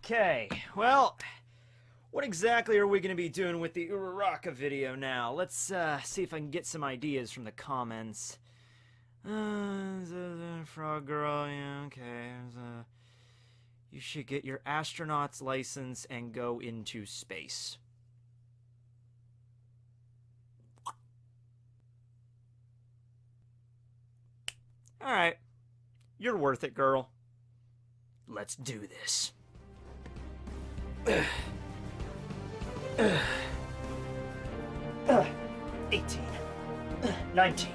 Okay, well, what exactly are we going to be doing with the Uraraka video now? Let's see if I can get some ideas from the comments. Frog girl, yeah, okay. You should get your astronaut's license and go into space. Alright. You're worth it, girl. Let's do this. 18, 19,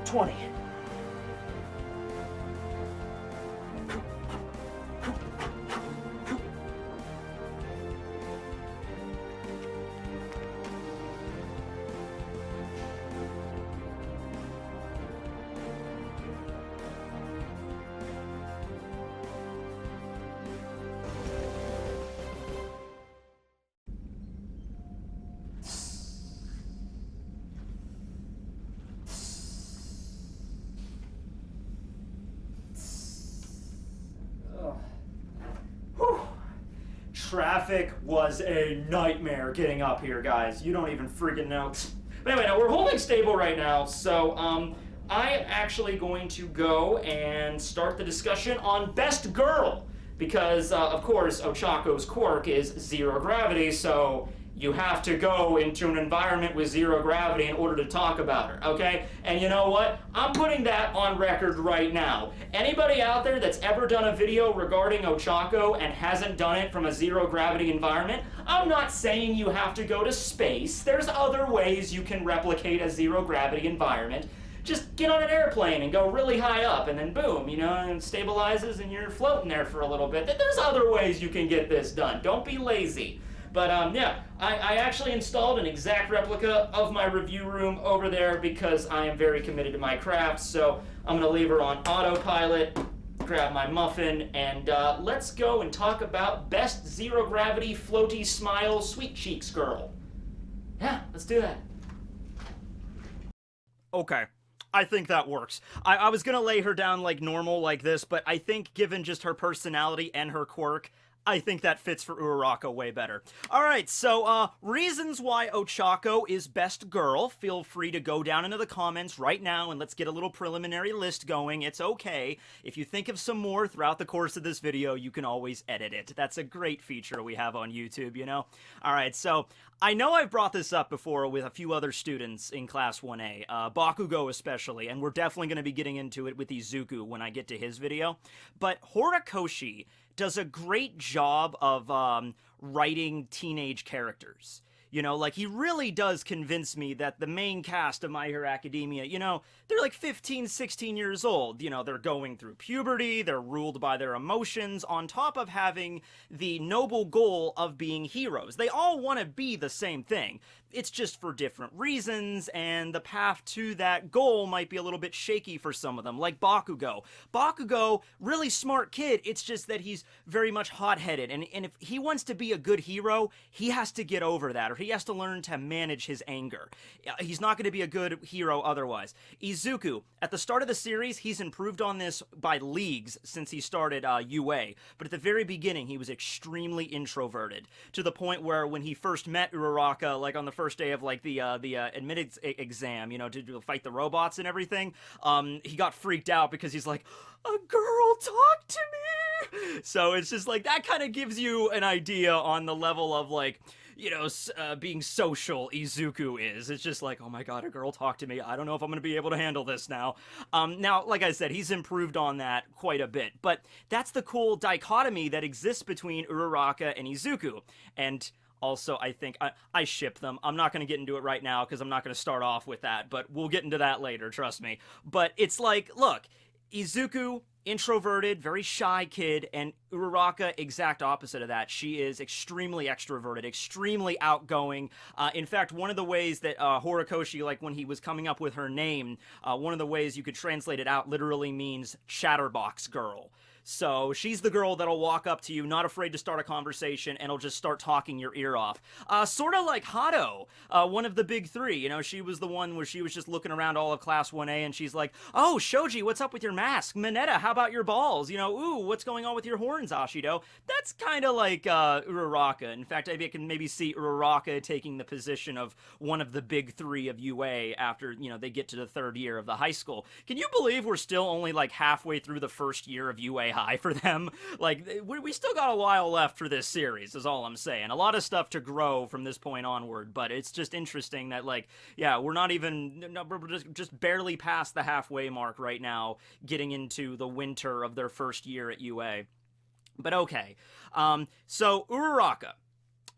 20. Traffic was a nightmare getting up here, guys. You don't even freaking know. But anyway, now we're holding stable right now, so I am actually going to go and start the discussion on Best Girl, because of course Ochaco's quirk is zero gravity, so you have to go into an environment with zero gravity in order to talk about her, okay? And you know what? I'm putting that on record right now. Anybody out there that's ever done a video regarding Ochaco and hasn't done it from a zero gravity environment, I'm not saying you have to go to space. There's other ways you can replicate a zero gravity environment. Just get on an airplane and go really high up, and then boom, you know, and it stabilizes and you're floating there for a little bit. There's other ways you can get this done. Don't be lazy. But yeah, I actually installed an exact replica of my review room over there because I am very committed to my craft. So I'm gonna leave her on autopilot, grab my muffin, and let's go and talk about Best Zero Gravity Floaty Smile Sweet Cheeks Girl. Yeah, let's do that. Okay. I think that works. I was gonna lay her down like normal like this, but I think given just her personality and her quirk, I think that fits for Uraraka way better. Alright, so, reasons why Ochaco is best girl. Feel free to go down into the comments right now and let's get a little preliminary list going. It's okay. If you think of some more throughout the course of this video, you can always edit it. That's a great feature we have on YouTube, you know? Alright, so, I know I've brought this up before with a few other students in Class 1A, Bakugo especially, and we're definitely going to be getting into it with Izuku when I get to his video, but Horikoshi does a great job of writing teenage characters. You know, like, he really does convince me that the main cast of My Hero Academia, you know, they're like 15, 16 years old. You know, they're going through puberty, they're ruled by their emotions, on top of having the noble goal of being heroes. They all want to be the same thing. It's just for different reasons, and the path to that goal might be a little bit shaky for some of them, like Bakugo. Bakugo, really smart kid, it's just that he's very much hot-headed, and if he wants to be a good hero, he has to get over that, or he has to learn to manage his anger. He's not going to be a good hero otherwise. Izuku, at the start of the series, he's improved on this by leagues since he started UA, but at the very beginning, he was extremely introverted, to the point where when he first met Uraraka, like on the first day of like the admittance exam, you know, to fight the robots and everything, he got freaked out because he's like, a girl talk to me! So it's just like, that kind of gives you an idea on the level of like, you know, being social Izuku is. It's just like, oh my god, a girl talk to me. I don't know if I'm going to be able to handle this now. Now, like I said, he's improved on that quite a bit. But that's the cool dichotomy that exists between Uraraka and Izuku. And also, I think I ship them. I'm not going to get into it right now because I'm not going to start off with that, but we'll get into that later, trust me. But it's like, look, Izuku, introverted, very shy kid, and Uraraka, exact opposite of that. She is extremely extroverted, extremely outgoing. In fact, one of the ways that Horikoshi, like when he was coming up with her name, one of the ways you could translate it out literally means chatterbox girl. So she's the girl that'll walk up to you, not afraid to start a conversation, and will just start talking your ear off. Sort of like Hato, one of the big three. You know, she was the one where she was just looking around all of Class 1A, and she's like, oh, Shoji, what's up with your mask? Mineta, how about your balls? You know, ooh, what's going on with your horns, Ashido? That's kind of like Uraraka. In fact, I can maybe see Uraraka taking the position of one of the big three of UA after, you know, they get to the third year of the high school. Can you believe we're still only like halfway through the first year of UA High for them? Like, we still got a while left for this series, is all I'm saying. A lot of stuff to grow from this point onward, but it's just interesting that, like, yeah, we're not even, we're just barely past the halfway mark right now, getting into the winter of their first year at UA. But okay, so Uraraka.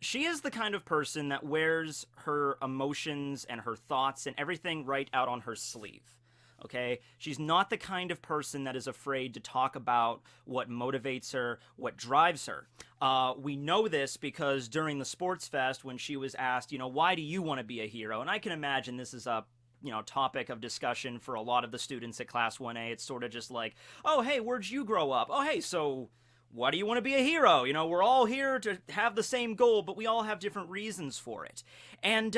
She is the kind of person that wears her emotions and her thoughts and everything right out on her sleeve. Okay? She's not the kind of person that is afraid to talk about what motivates her, what drives her. We know this because during the Sports Fest, when she was asked, you know, why do you want to be a hero? And I can imagine this is a topic of discussion for a lot of the students at Class 1A. It's sort of just like, oh, hey, where'd you grow up? Oh, hey, so why do you want to be a hero? You know, we're all here to have the same goal, but we all have different reasons for it. And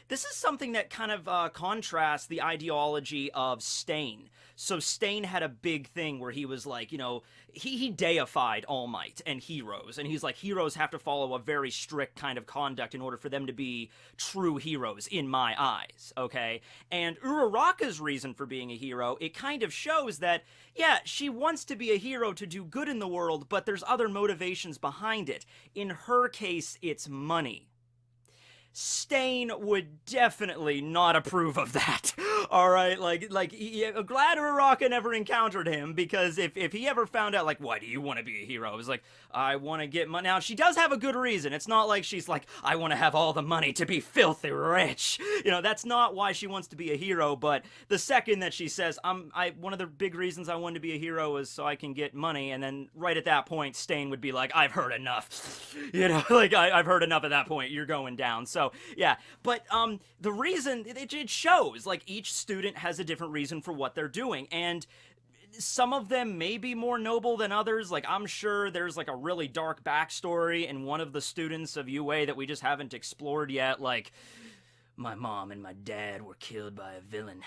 this is something that kind of contrasts the ideology of Stain. So Stain had a big thing where he was like, you know, he deified All Might and heroes. And he's like, heroes have to follow a very strict kind of conduct in order for them to be true heroes in my eyes, okay? And Uraraka's reason for being a hero, it kind of shows that, yeah, she wants to be a hero to do good in the world, but there's other motivations behind it. In her case, it's money. Stain would definitely not approve of that. All right, glad Uraraka never encountered him, because if he ever found out, like, why do you want to be a hero? It was like, I want to get money. Now, she does have a good reason. It's not like she's like, I want to have all the money to be filthy rich. You know, that's not why she wants to be a hero, but the second that she says, one of the big reasons I wanted to be a hero is so I can get money, and then right at that point, Stain would be like, I've heard enough. You know, like, I've heard enough at that point. You're going down. So, yeah, but the reason, it shows, like, each student has a different reason for what they're doing, and some of them may be more noble than others. Like, I'm sure there's, like, a really dark backstory in one of the students of UA that we just haven't explored yet, like, my mom and my dad were killed by a villain.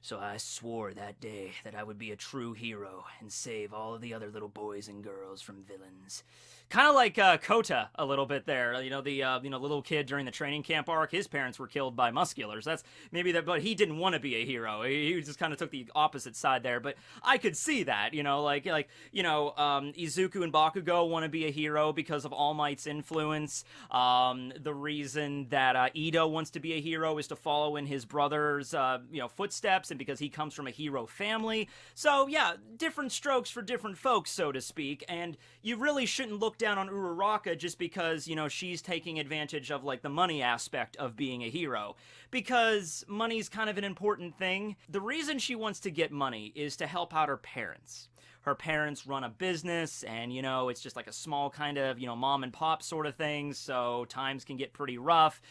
So I swore that day that I would be a true hero and save all of the other little boys and girls from villains. Kind of like Kota a little bit there. You know, the little kid during the training camp arc, his parents were killed by musculars. That's maybe that, but he didn't want to be a hero. He just kind of took the opposite side there. But I could see that, you know, Izuku and Bakugo want to be a hero because of All Might's influence. The reason that Ito wants to be a hero is to follow in his brother's footsteps, and because he comes from a hero family. So yeah, different strokes for different folks, so to speak. And you really shouldn't look down on Uraraka just because, you know, she's taking advantage of, like, the money aspect of being a hero. Because money's kind of an important thing. The reason she wants to get money is to help out her parents. Her parents run a business, and, you know, it's just like a small kind of, you know, mom and pop sort of thing, so times can get pretty rough.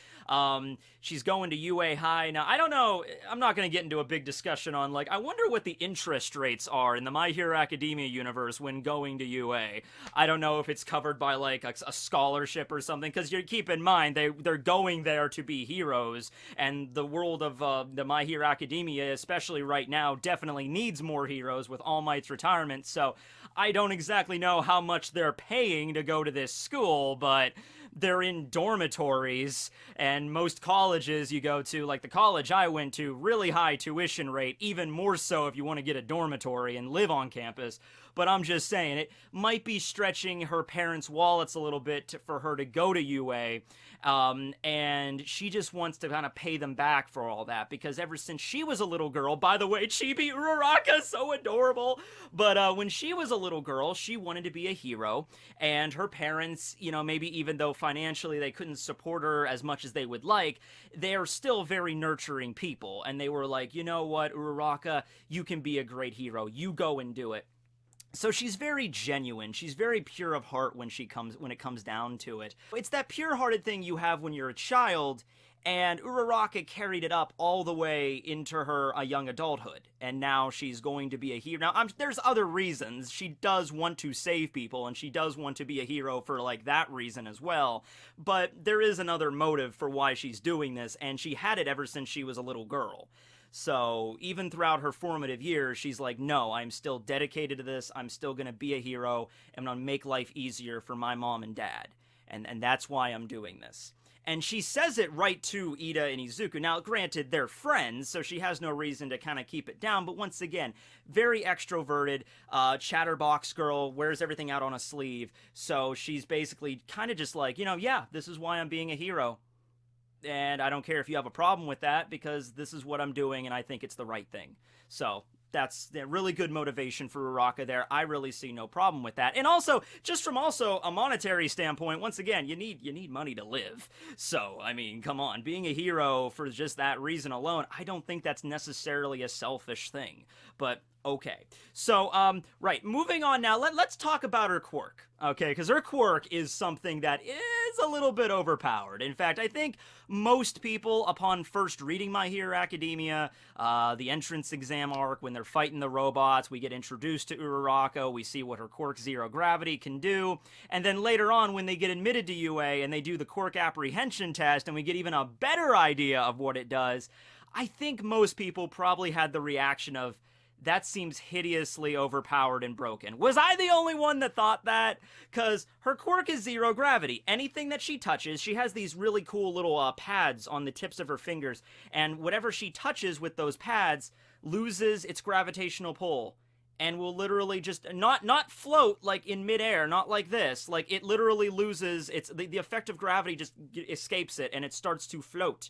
She's going to UA High. Now, I don't know, I'm not going to get into a big discussion on, like, I wonder what the interest rates are in the My Hero Academia universe when going to UA. I don't know if it's covered by, like, a scholarship or something, because you keep in mind, they're going there to be heroes, and the world of the My Hero Academia, especially right now, definitely needs more heroes with All Might's retirement. So I don't exactly know how much they're paying to go to this school, but they're in dormitories, and most colleges you go to, like the college I went to, really high tuition rate, even more so if you want to get a dormitory and live on campus. But I'm just saying, it might be stretching her parents' wallets a little bit for her to go to UA, and she just wants to kind of pay them back for all that, because ever since she was a little girl, by the way, Chibi Uraraka, so adorable, but when she was a little girl, she wanted to be a hero, and her parents, you know, maybe even though financially they couldn't support her as much as they would like, they're still very nurturing people, and they were like, you know what, Uraraka, you can be a great hero, you go and do it. So she's very genuine. She's very pure of heart when it comes down to it. It's that pure-hearted thing you have when you're a child, And Uraraka carried it up all the way into her young adulthood, and now she's going to be a hero. Now, there's other reasons. She does want to save people, and she does want to be a hero for, like, that reason as well, but there is another motive for why she's doing this, and she had it ever since she was a little girl. So, even throughout her formative years, she's like, no, I'm still dedicated to this, I'm still gonna be a hero, I'm gonna make life easier for my mom and dad, and that's why I'm doing this. And she says it right to Ida and Izuku. Now, granted, they're friends, so she has no reason to kind of keep it down. But once again, very extroverted, chatterbox girl, wears everything out on a sleeve. So she's basically kind of just like, yeah, this is why I'm being a hero. And I don't care if you have a problem with that, because this is what I'm doing, and I think it's the right thing. So that's a really good motivation for Uraraka there. I really see no problem with that. And also, just from also a monetary standpoint, once again, you need money to live. So, I mean, come on, being a hero for just that reason alone, I don't think that's necessarily a selfish thing. But okay. So, right, moving on now, let's talk about her quirk, okay? Because her quirk is something that is a little bit overpowered. In fact, I think most people, upon first reading My Hero Academia, the entrance exam arc, when they're fighting the robots, we get introduced to Uraraka, we see what her quirk Zero Gravity can do, and then later on, when they get admitted to UA and they do the quirk apprehension test, and we get even a better idea of what it does, I think most people probably had the reaction of, that seems hideously overpowered and broken. Was I the only one that thought that? Because her quirk is Zero Gravity. Anything that she touches, she has these really cool little pads on the tips of her fingers, and whatever she touches with those pads loses its gravitational pull, and will literally just not float like in midair, not like this. Like, it literally loses its the effect of gravity, just escapes it, and it starts to float.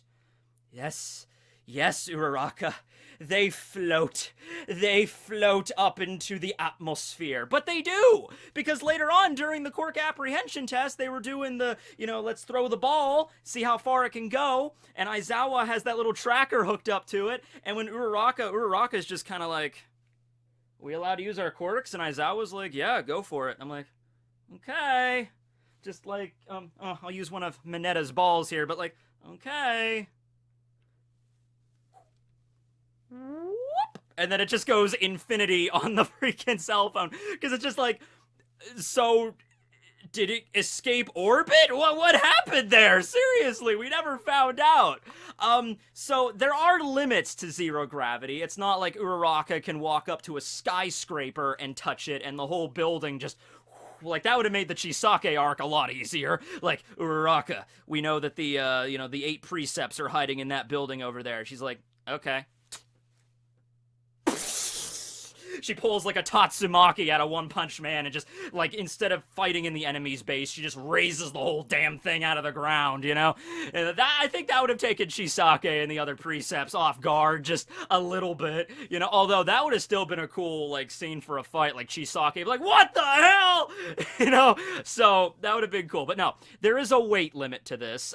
Yes, Uraraka. They float up into the atmosphere. But they do! Because later on, during the quirk apprehension test, they were doing the, let's throw the ball, see how far it can go, and Aizawa has that little tracker hooked up to it, and when Uraraka's just kind of like, are we allowed to use our quirks? And Aizawa's like, yeah, go for it. I'm like, okay. Just like, I'll use one of Minetta's balls here, but like, okay. Whoop, and then it just goes infinity on the freaking cell phone, because it's just like, so did it escape orbit? What happened there? Seriously, we never found out. So there are limits to Zero Gravity. It's not like Uraraka can walk up to a skyscraper and touch it and the whole building just, like, that would have made the Chisake arc a lot easier. Like, Uraraka, we know that the 8 precepts are hiding in that building over there. She's like, okay. She pulls like a Tatsumaki out of One Punch Man and just, like, instead of fighting in the enemy's base, she just raises the whole damn thing out of the ground, And I think that would have taken Chisake and the other precepts off guard just a little bit, although that would have still been a cool, like, scene for a fight, like Chisake, like, what the hell? So that would have been cool. But no, there is a weight limit to this.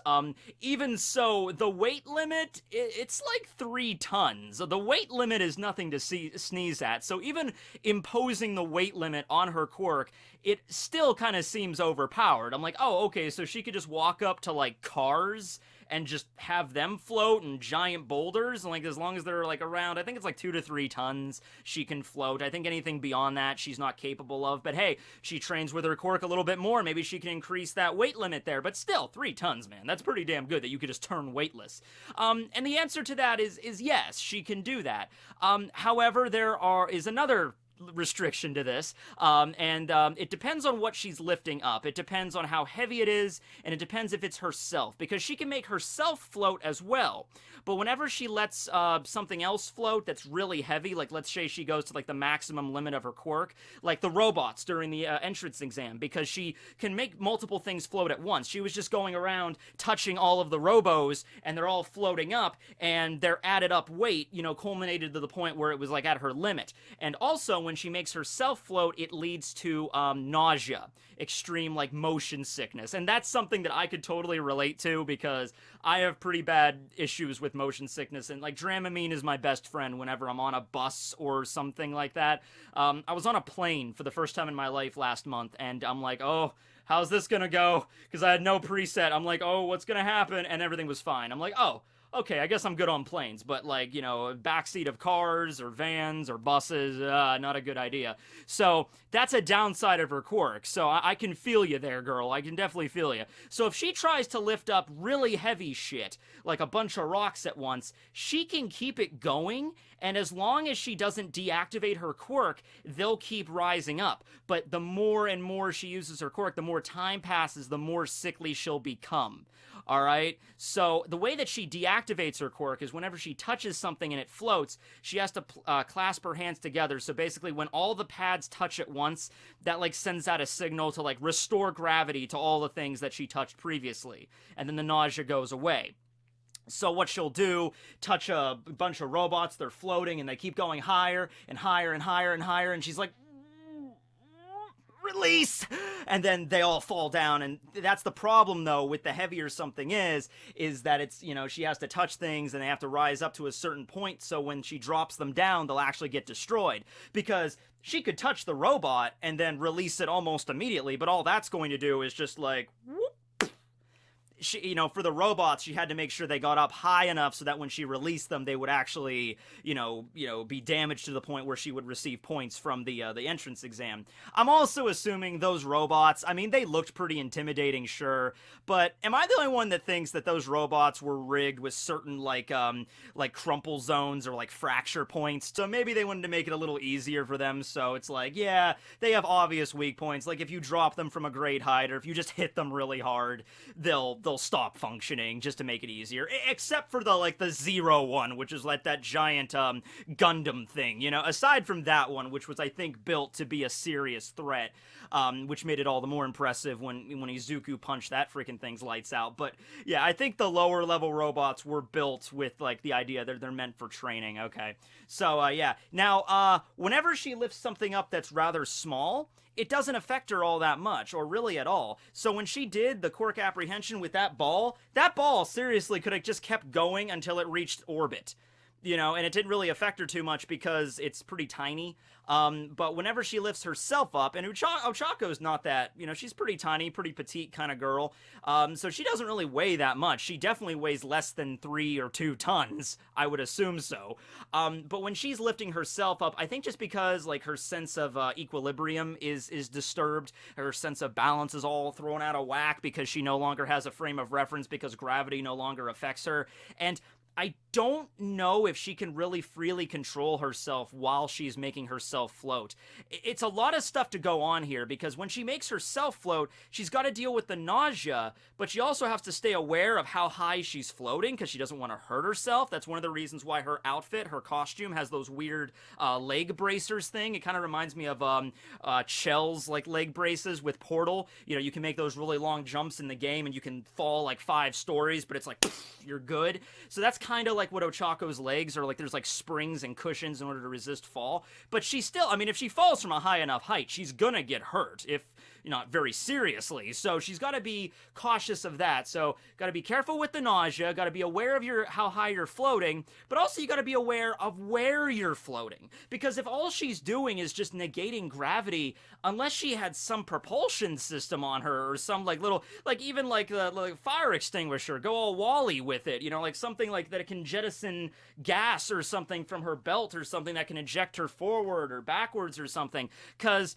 Even so, the weight limit, it's like 3 tons. The weight limit is nothing to sneeze at, so even imposing the weight limit on her quirk, it still kind of seems overpowered. I'm like, oh, okay, so she could just walk up to, like, cars and just have them float, and giant boulders, and, like, as long as they're, like, around, I think it's like 2 to 3 tons she can float. I think anything beyond that she's not capable of, but hey, she trains with her quirk a little bit more, maybe she can increase that weight limit there, but still, 3 tons, man, that's pretty damn good that you could just turn weightless. And the answer to that is yes, she can do that. However, there is another restriction to this, and it depends on what she's lifting up. It depends on how heavy it is, and it depends if it's herself, because she can make herself float as well. But whenever she lets something else float that's really heavy, like let's say she goes to like the maximum limit of her quirk, like the robots during the entrance exam, because she can make multiple things float at once. She was just going around touching all of the robos, and they're all floating up, and their added up weight, culminated to the point where it was like at her limit. And also, when she makes herself float, it leads to nausea, extreme like motion sickness. And that's something that I could totally relate to because I have pretty bad issues with motion sickness. And like Dramamine is my best friend whenever I'm on a bus or something like that. I was on a plane for the first time in my life last month, and I'm like, oh, how's this gonna go? Because I had no preset. I'm like, oh, what's gonna happen? And everything was fine. I'm like, oh, okay, I guess I'm good on planes, but like, you know, backseat of cars or vans or buses, not a good idea. So that's a downside of her quirk. So I can feel you there, girl. I can definitely feel you. So if she tries to lift up really heavy shit, like a bunch of rocks at once, she can keep it going, and as long as she doesn't deactivate her quirk, they'll keep rising up. But the more and more she uses her quirk, the more time passes, the more sickly she'll become. All right? So the way that she deactivates her quirk is whenever she touches something and it floats, she has to clasp her hands together. So basically when all the pads touch at once, that like sends out a signal to like restore gravity to all the things that she touched previously. And then the nausea goes away. So what she'll do, touch a bunch of robots, they're floating, and they keep going higher and higher and higher and higher, and she's like, release! And then they all fall down, and that's the problem, though, with the heavier something is that it's, you know, she has to touch things, and they have to rise up to a certain point, so when she drops them down, they'll actually get destroyed. Because she could touch the robot and then release it almost immediately, but all that's going to do is just like, whoop. She, you know, for the robots, she had to make sure they got up high enough so that when she released them, they would actually, you know, be damaged to the point where she would receive points from the entrance exam. I'm also assuming those robots, I mean, they looked pretty intimidating, sure, but am I the only one that thinks that those robots were rigged with certain, like crumple zones or, like, fracture points? So maybe they wanted to make it a little easier for them, so it's like, yeah, they have obvious weak points. Like, if you drop them from a great height, or if you just hit them really hard, they'll stop functioning just to make it easier, except for the 0 one, which is like that giant Gundam thing, you know. Aside from that one, which was I think built to be a serious threat, which made it all the more impressive when Izuku punched that freaking thing's lights out. But yeah, I think the lower level robots were built with like the idea that they're meant for training. Okay, so yeah, now whenever she lifts something up that's rather small, it doesn't affect her all that much, or really at all. So when she did the quirk apprehension with that ball seriously could have just kept going until it reached orbit. You know, and it didn't really affect her too much because it's pretty tiny. But whenever she lifts herself up, and Ochaco's not that, you know, she's pretty tiny, pretty petite kind of girl. So she doesn't really weigh that much. She definitely weighs less than 3 or 2 tons. I would assume so. But when she's lifting herself up, I think just because, like, her sense of equilibrium is disturbed, her sense of balance is all thrown out of whack because she no longer has a frame of reference because gravity no longer affects her. And I don't know if she can really freely control herself while she's making herself float. It's a lot of stuff to go on here, because when she makes herself float, she's got to deal with the nausea, but she also has to stay aware of how high she's floating, because she doesn't want to hurt herself. That's one of the reasons why her outfit, her costume, has those weird leg bracers thing. It kind of reminds me of Chell's like leg braces with Portal. You know, you can make those really long jumps in the game, and you can fall like 5 stories, but it's like, pff, you're good. So that's kind of like what Ochaco's legs are like. There's like springs and cushions in order to resist fall, but she still, I mean, if she falls from a high enough height, she's gonna get hurt, if not very seriously. So she's got to be cautious of that. So got to be careful with the nausea, got to be aware of how high you're floating, but also you got to be aware of where you're floating, because if all she's doing is just negating gravity, unless she had some propulsion system on her or some like little, like even like a fire extinguisher, go all Wall-E with it, you know, like something like that, it can jettison gas or something from her belt, or something that can eject her forward or backwards or something, because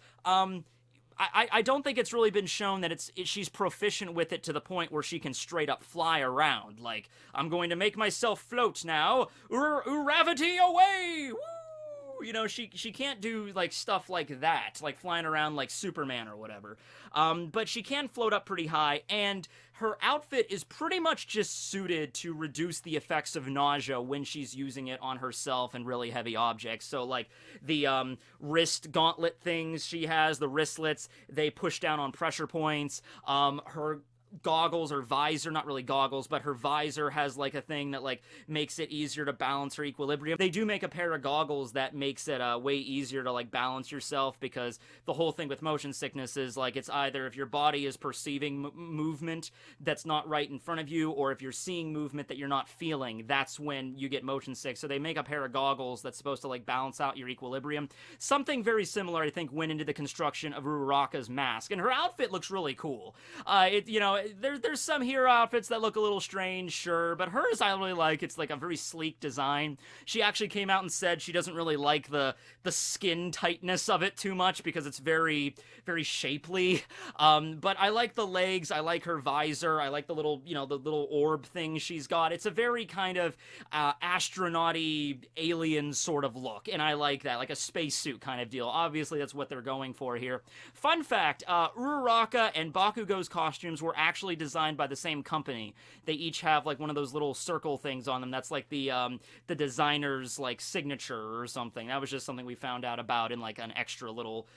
I don't think it's really been shown that she's proficient with it to the point where she can straight up fly around. Like, I'm going to make myself float now. Gravity away! Woo! You know, she can't do, like, stuff like that, like flying around like Superman or whatever. But she can float up pretty high, and her outfit is pretty much just suited to reduce the effects of nausea when she's using it on herself and really heavy objects. So, like, the wrist gauntlet things she has, the wristlets, they push down on pressure points. Her goggles or visor, not really goggles, but her visor has like a thing that like makes it easier to balance her equilibrium. They do make a pair of goggles that makes it way easier to like balance yourself, because the whole thing with motion sickness is like it's either if your body is perceiving movement that's not right in front of you, or if you're seeing movement that you're not feeling, that's when you get motion sick. So they make a pair of goggles that's supposed to like balance out your equilibrium. Something very similar, I think, went into the construction of Uraraka's mask, and her outfit looks really cool. There's some hero outfits that look a little strange, sure, but hers I really like. It's like a very sleek design. She actually came out and said she doesn't really like the skin tightness of it too much because it's very, very shapely. But I like the legs. I like her visor. I like the little, the little orb thing she's got. It's a very kind of astronaut-y alien sort of look, and I like that, like a spacesuit kind of deal. Obviously, that's what they're going for here. Fun fact, Uraraka and Bakugo's costumes were actually designed by the same company. They each have like one of those little circle things on them. That's like the designer's like signature or something. That was just something we found out about in like an extra little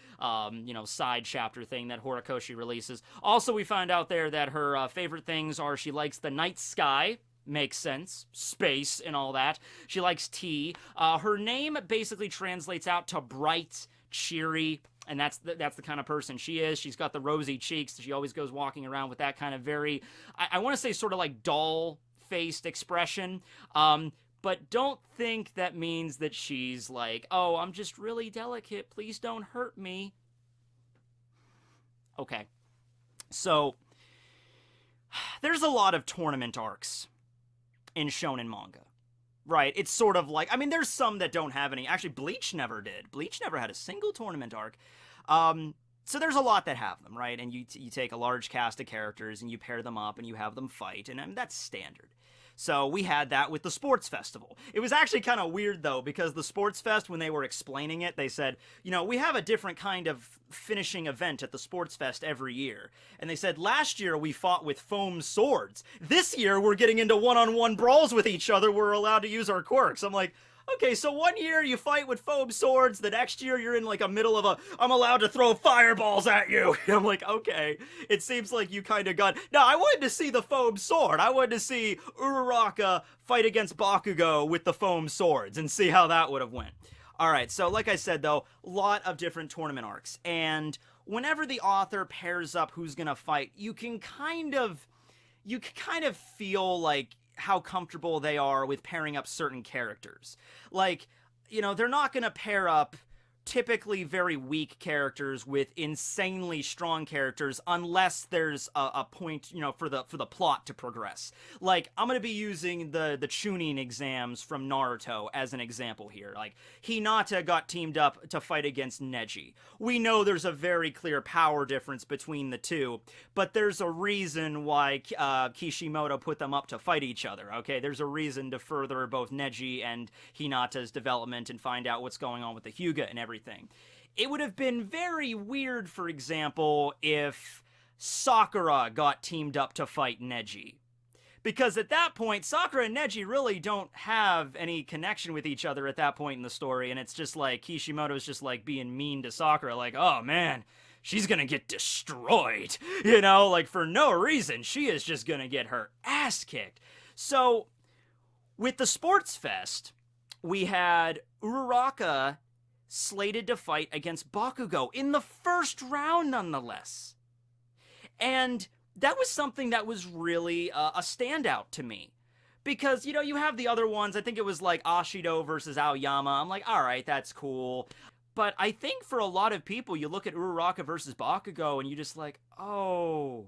side chapter thing that Horikoshi releases. Also, we found out there that her favorite things are she likes the night sky. Makes sense. Space and all that. She likes tea. Her name basically translates out to bright, cheery, and that's the kind of person she is. She's got the rosy cheeks. She always goes walking around with that kind of very, I want to say sort of like doll-faced expression. But don't think that means that she's like, oh, I'm just really delicate. Please don't hurt me. Okay. So, there's a lot of tournament arcs in shonen manga. Right, it's sort of like, there's some that don't have any. Actually, Bleach never did. Bleach never had a single tournament arc. So there's a lot that have them, right? And you take a large cast of characters and you pair them up and you have them fight, and that's standard. So we had that with the Sports Festival. It was actually kind of weird, though, because the Sports Fest, when they were explaining it, they said, we have a different kind of finishing event at the Sports Fest every year. And they said, last year we fought with foam swords. This year we're getting into one-on-one brawls with each other. We're allowed to use our quirks. I'm like, okay, so one year you fight with foam swords, the next year you're in like a middle of I'm allowed to throw fireballs at you. I'm like, okay, it seems like you kind of got, no, I wanted to see the foam sword. I wanted to see Uraraka fight against Bakugo with the foam swords and see how that would have went. Alright, so like I said though, a lot of different tournament arcs, and whenever the author pairs up who's gonna fight, you can kind of feel like how comfortable they are with pairing up certain characters. Like, they're not going to pair up typically very weak characters with insanely strong characters unless there's a point, for the plot to progress. Like, I'm going to be using the Chunin exams from Naruto as an example here. Like, Hinata got teamed up to fight against Neji. We know there's a very clear power difference between the two, but there's a reason why Kishimoto put them up to fight each other, okay? There's a reason to further both Neji and Hinata's development and find out what's going on with the Hyuga and everything. It would have been very weird, for example, if Sakura got teamed up to fight Neji. Because at that point, Sakura and Neji really don't have any connection with each other at that point in the story, and it's just like Kishimoto's just like being mean to Sakura, like, oh man, she's gonna get destroyed, like for no reason. She is just gonna get her ass kicked. So, with the Sports Fest, we had Uraraka slated to fight against Bakugo in the first round, nonetheless. And that was something that was really a standout to me. Because, you have the other ones. I think it was like Ashido versus Aoyama. I'm like, alright, that's cool. But I think for a lot of people, you look at Uraraka versus Bakugo and you just like, oh,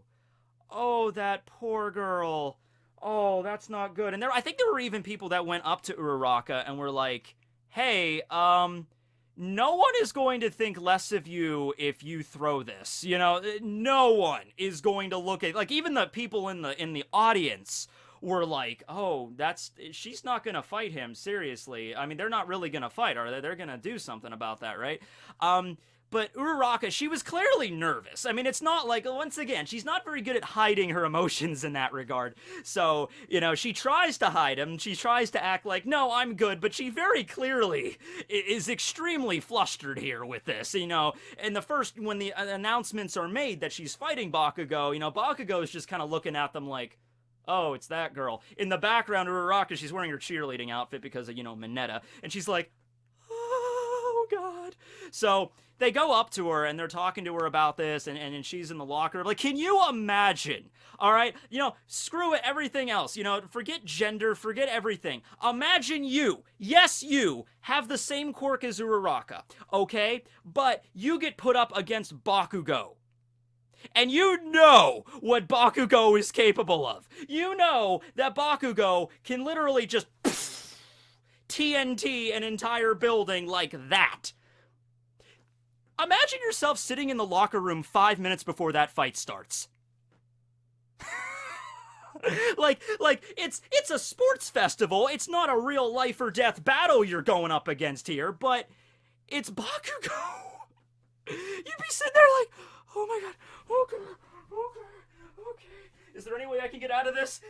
that poor girl. Oh, that's not good. And I think there were even people that went up to Uraraka and were like, hey, no one is going to think less of you if you throw this. No one is going to look at, like, even the people in the audience were like, oh, she's not going to fight him, seriously. They're not really going to fight, are they? They're going to do something about that, right? But Uraraka, she was clearly nervous. I mean, it's not like, once again, she's not very good at hiding her emotions in that regard. So, she tries to hide them. She tries to act like, no, I'm good, but she very clearly is extremely flustered here with this, And the first, when the announcements are made that she's fighting Bakugo, Bakugo is just kind of looking at them like, oh, it's that girl. In the background, Uraraka, she's wearing her cheerleading outfit because of, Mineta, and she's like, oh, God. So they go up to her, and they're talking to her about this, and she's in the locker room. Like, can you imagine? All right? Screw it, everything else. Forget gender, forget everything. Imagine you, yes, you, have the same quirk as Uraraka, okay? But you get put up against Bakugo. And you know what Bakugo is capable of. You know that Bakugo can literally just TNT an entire building like that. Imagine yourself sitting in the locker room 5 minutes before that fight starts. like it's a sports festival. It's not a real life or death battle you're going up against here, but it's Bakugo. You'd be sitting there like, oh my God, okay. Is there any way I can get out of this?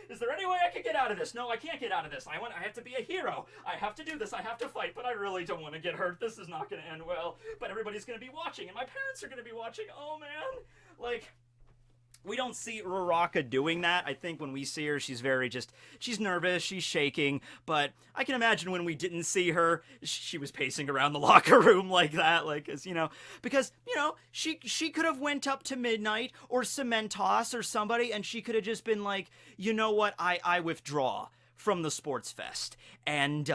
No, I can't get out of this. I have to be a hero. I have to do this. I have to fight, but I really don't want to get hurt. This is not going to end well. But everybody's going to be watching, and my parents are going to be watching. Oh, man. We don't see Uraraka doing that. I think when we see her, she's she's nervous, she's shaking, but I can imagine when we didn't see her, she was pacing around the locker room like that, because, she could have went up to Midnight or Cementos or somebody, and she could have just been like, you know what, I withdraw from the sports fest. And,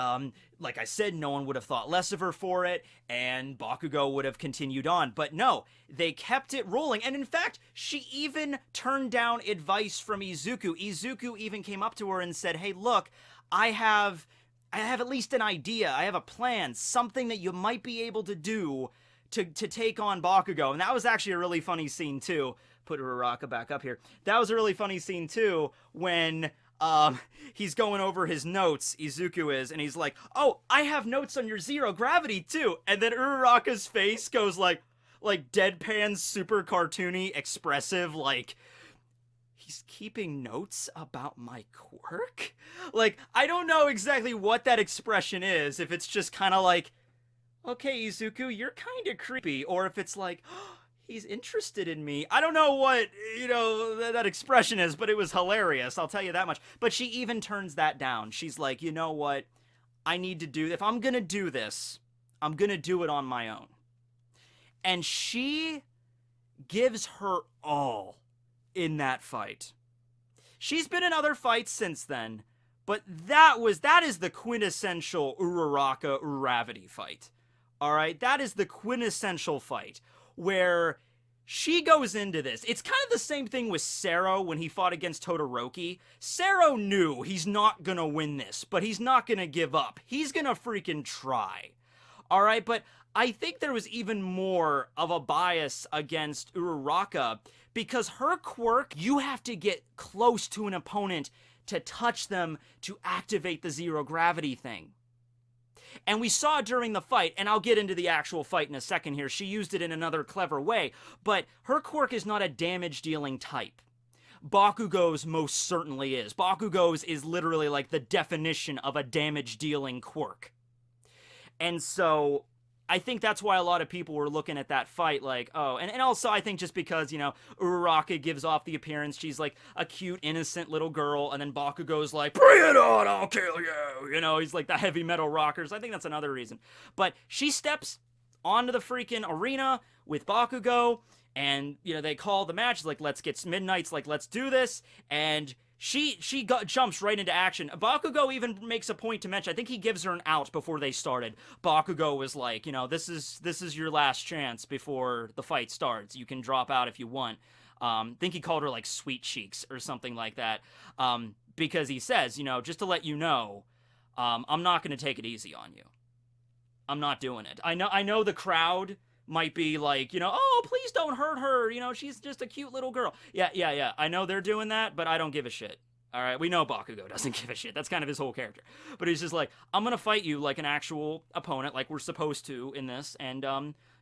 like I said, no one would have thought less of her for it, and Bakugo would have continued on. But no, they kept it rolling, and in fact, she even turned down advice from Izuku. Izuku even came up to her and said, hey, look, I have at least an idea, I have a plan, something that you might be able to do to take on Bakugo. And that was actually a really funny scene, too. Put Uraraka back up here. That was a really funny scene, too, when he's going over his notes, Izuku is, and he's like, oh, I have notes on your zero gravity, too. And then Uraraka's face goes like deadpan, super cartoony, expressive, like, he's keeping notes about my quirk? I don't know exactly what that expression is, if it's just kind of like, okay, Izuku, you're kind of creepy, or if it's like, oh, he's interested in me. I don't know what, that expression is, but it was hilarious, I'll tell you that much. But she even turns that down. She's like, you know what? I need to do, if I'm gonna do this, I'm gonna do it on my own. And she gives her all in that fight. She's been in other fights since then, but that is the quintessential Uraraka Uravity fight. Alright? That is the quintessential fight where she goes into this. It's kind of the same thing with Sero when he fought against Todoroki. Sero knew he's not gonna win this, but he's not gonna give up. He's gonna freaking try. Alright, but I think there was even more of a bias against Uraraka because her quirk, you have to get close to an opponent to touch them to activate the zero gravity thing. And we saw during the fight, and I'll get into the actual fight in a second here, she used it in another clever way, but her quirk is not a damage-dealing type. Bakugo's most certainly is. Bakugo's is literally like the definition of a damage-dealing quirk. And so I think that's why a lot of people were looking at that fight like, oh, and also I think just because, Uraraka gives off the appearance, she's like a cute, innocent little girl, and then Bakugo's like, bring it on, I'll kill you, he's like the heavy metal rockers. I think that's another reason. But she steps onto the freaking arena with Bakugo, and, they call the match, like, let's get Midnight's, like, let's do this, and She jumps right into action. Bakugo even makes a point to mention, I think he gives her an out before they started. Bakugo was like, this is your last chance before the fight starts. You can drop out if you want. I think he called her like sweet cheeks or something like that. Because he says, just to let you know, I'm not going to take it easy on you. I'm not doing it. I know the crowd might be like, oh, please don't hurt her. She's just a cute little girl. Yeah. I know they're doing that, but I don't give a shit. All right, we know Bakugo doesn't give a shit. That's kind of his whole character. But he's just like, I'm gonna fight you like an actual opponent, like we're supposed to in this, and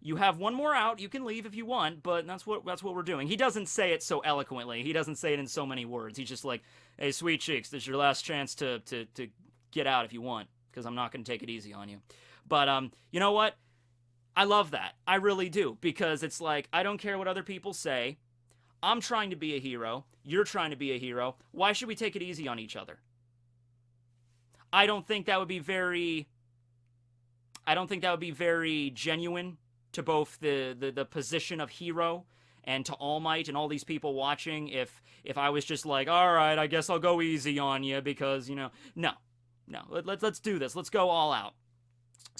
you have one more out. You can leave if you want, but that's what we're doing. He doesn't say it so eloquently. He doesn't say it in so many words. He's just like, hey, sweet cheeks, this is your last chance to get out if you want, because I'm not gonna take it easy on you. But you know what? I love that. I really do, because it's like, I don't care what other people say. I'm trying to be a hero. You're trying to be a hero. Why should we take it easy on each other? I don't think that would be very genuine to both the position of hero and to All Might and all these people watching if I was just like, all right, I guess I'll go easy on you because, no. Let's do this. Let's go all out.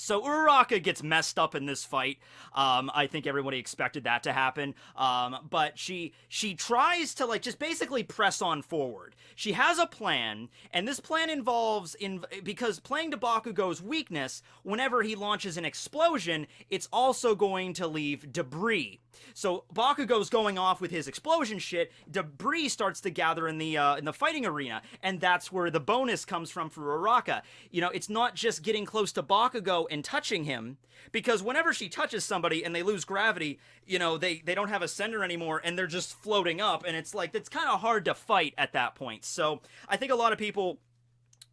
So Uraraka gets messed up in this fight. I think everybody expected that to happen. But she tries to like just basically press on forward. She has a plan, and this plan involves because playing to Bakugo's weakness, whenever he launches an explosion, it's also going to leave debris. So Bakugo's going off with his explosion shit. Debris starts to gather in the fighting arena, and that's where the bonus comes from for Uraraka. It's not just getting close to Bakugo and touching him, because whenever she touches somebody and they lose gravity, they don't have a center anymore and they're just floating up, and it's like it's kind of hard to fight at that point. So I think a lot of people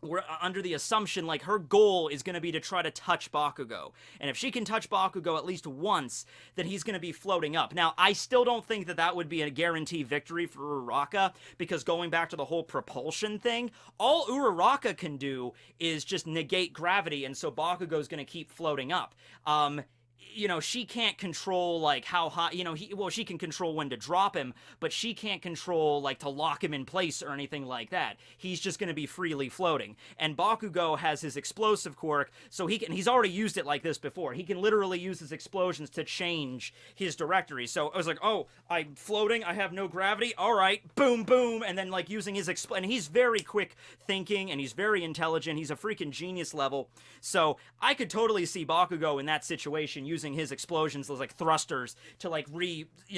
we're under the assumption like her goal is going to be to try to touch Bakugo. And if she can touch Bakugo at least once, then he's going to be floating up. Now, I still don't think that would be a guarantee victory for Uraraka, because going back to the whole propulsion thing, all Uraraka can do is just negate gravity, and so Bakugo's going to keep floating up. She can't control, like, how high, she can control when to drop him, but she can't control, like, to lock him in place or anything like that. He's just going to be freely floating. And Bakugo has his explosive quirk, so he's already used it like this before. He can literally use his explosions to change his directory. So I was like, oh, I'm floating, I have no gravity, alright, boom, boom, and then, like, using his and he's very quick thinking, and he's very intelligent, he's a freaking genius level, so I could totally see Bakugo in that situation using his explosions, those like thrusters, to like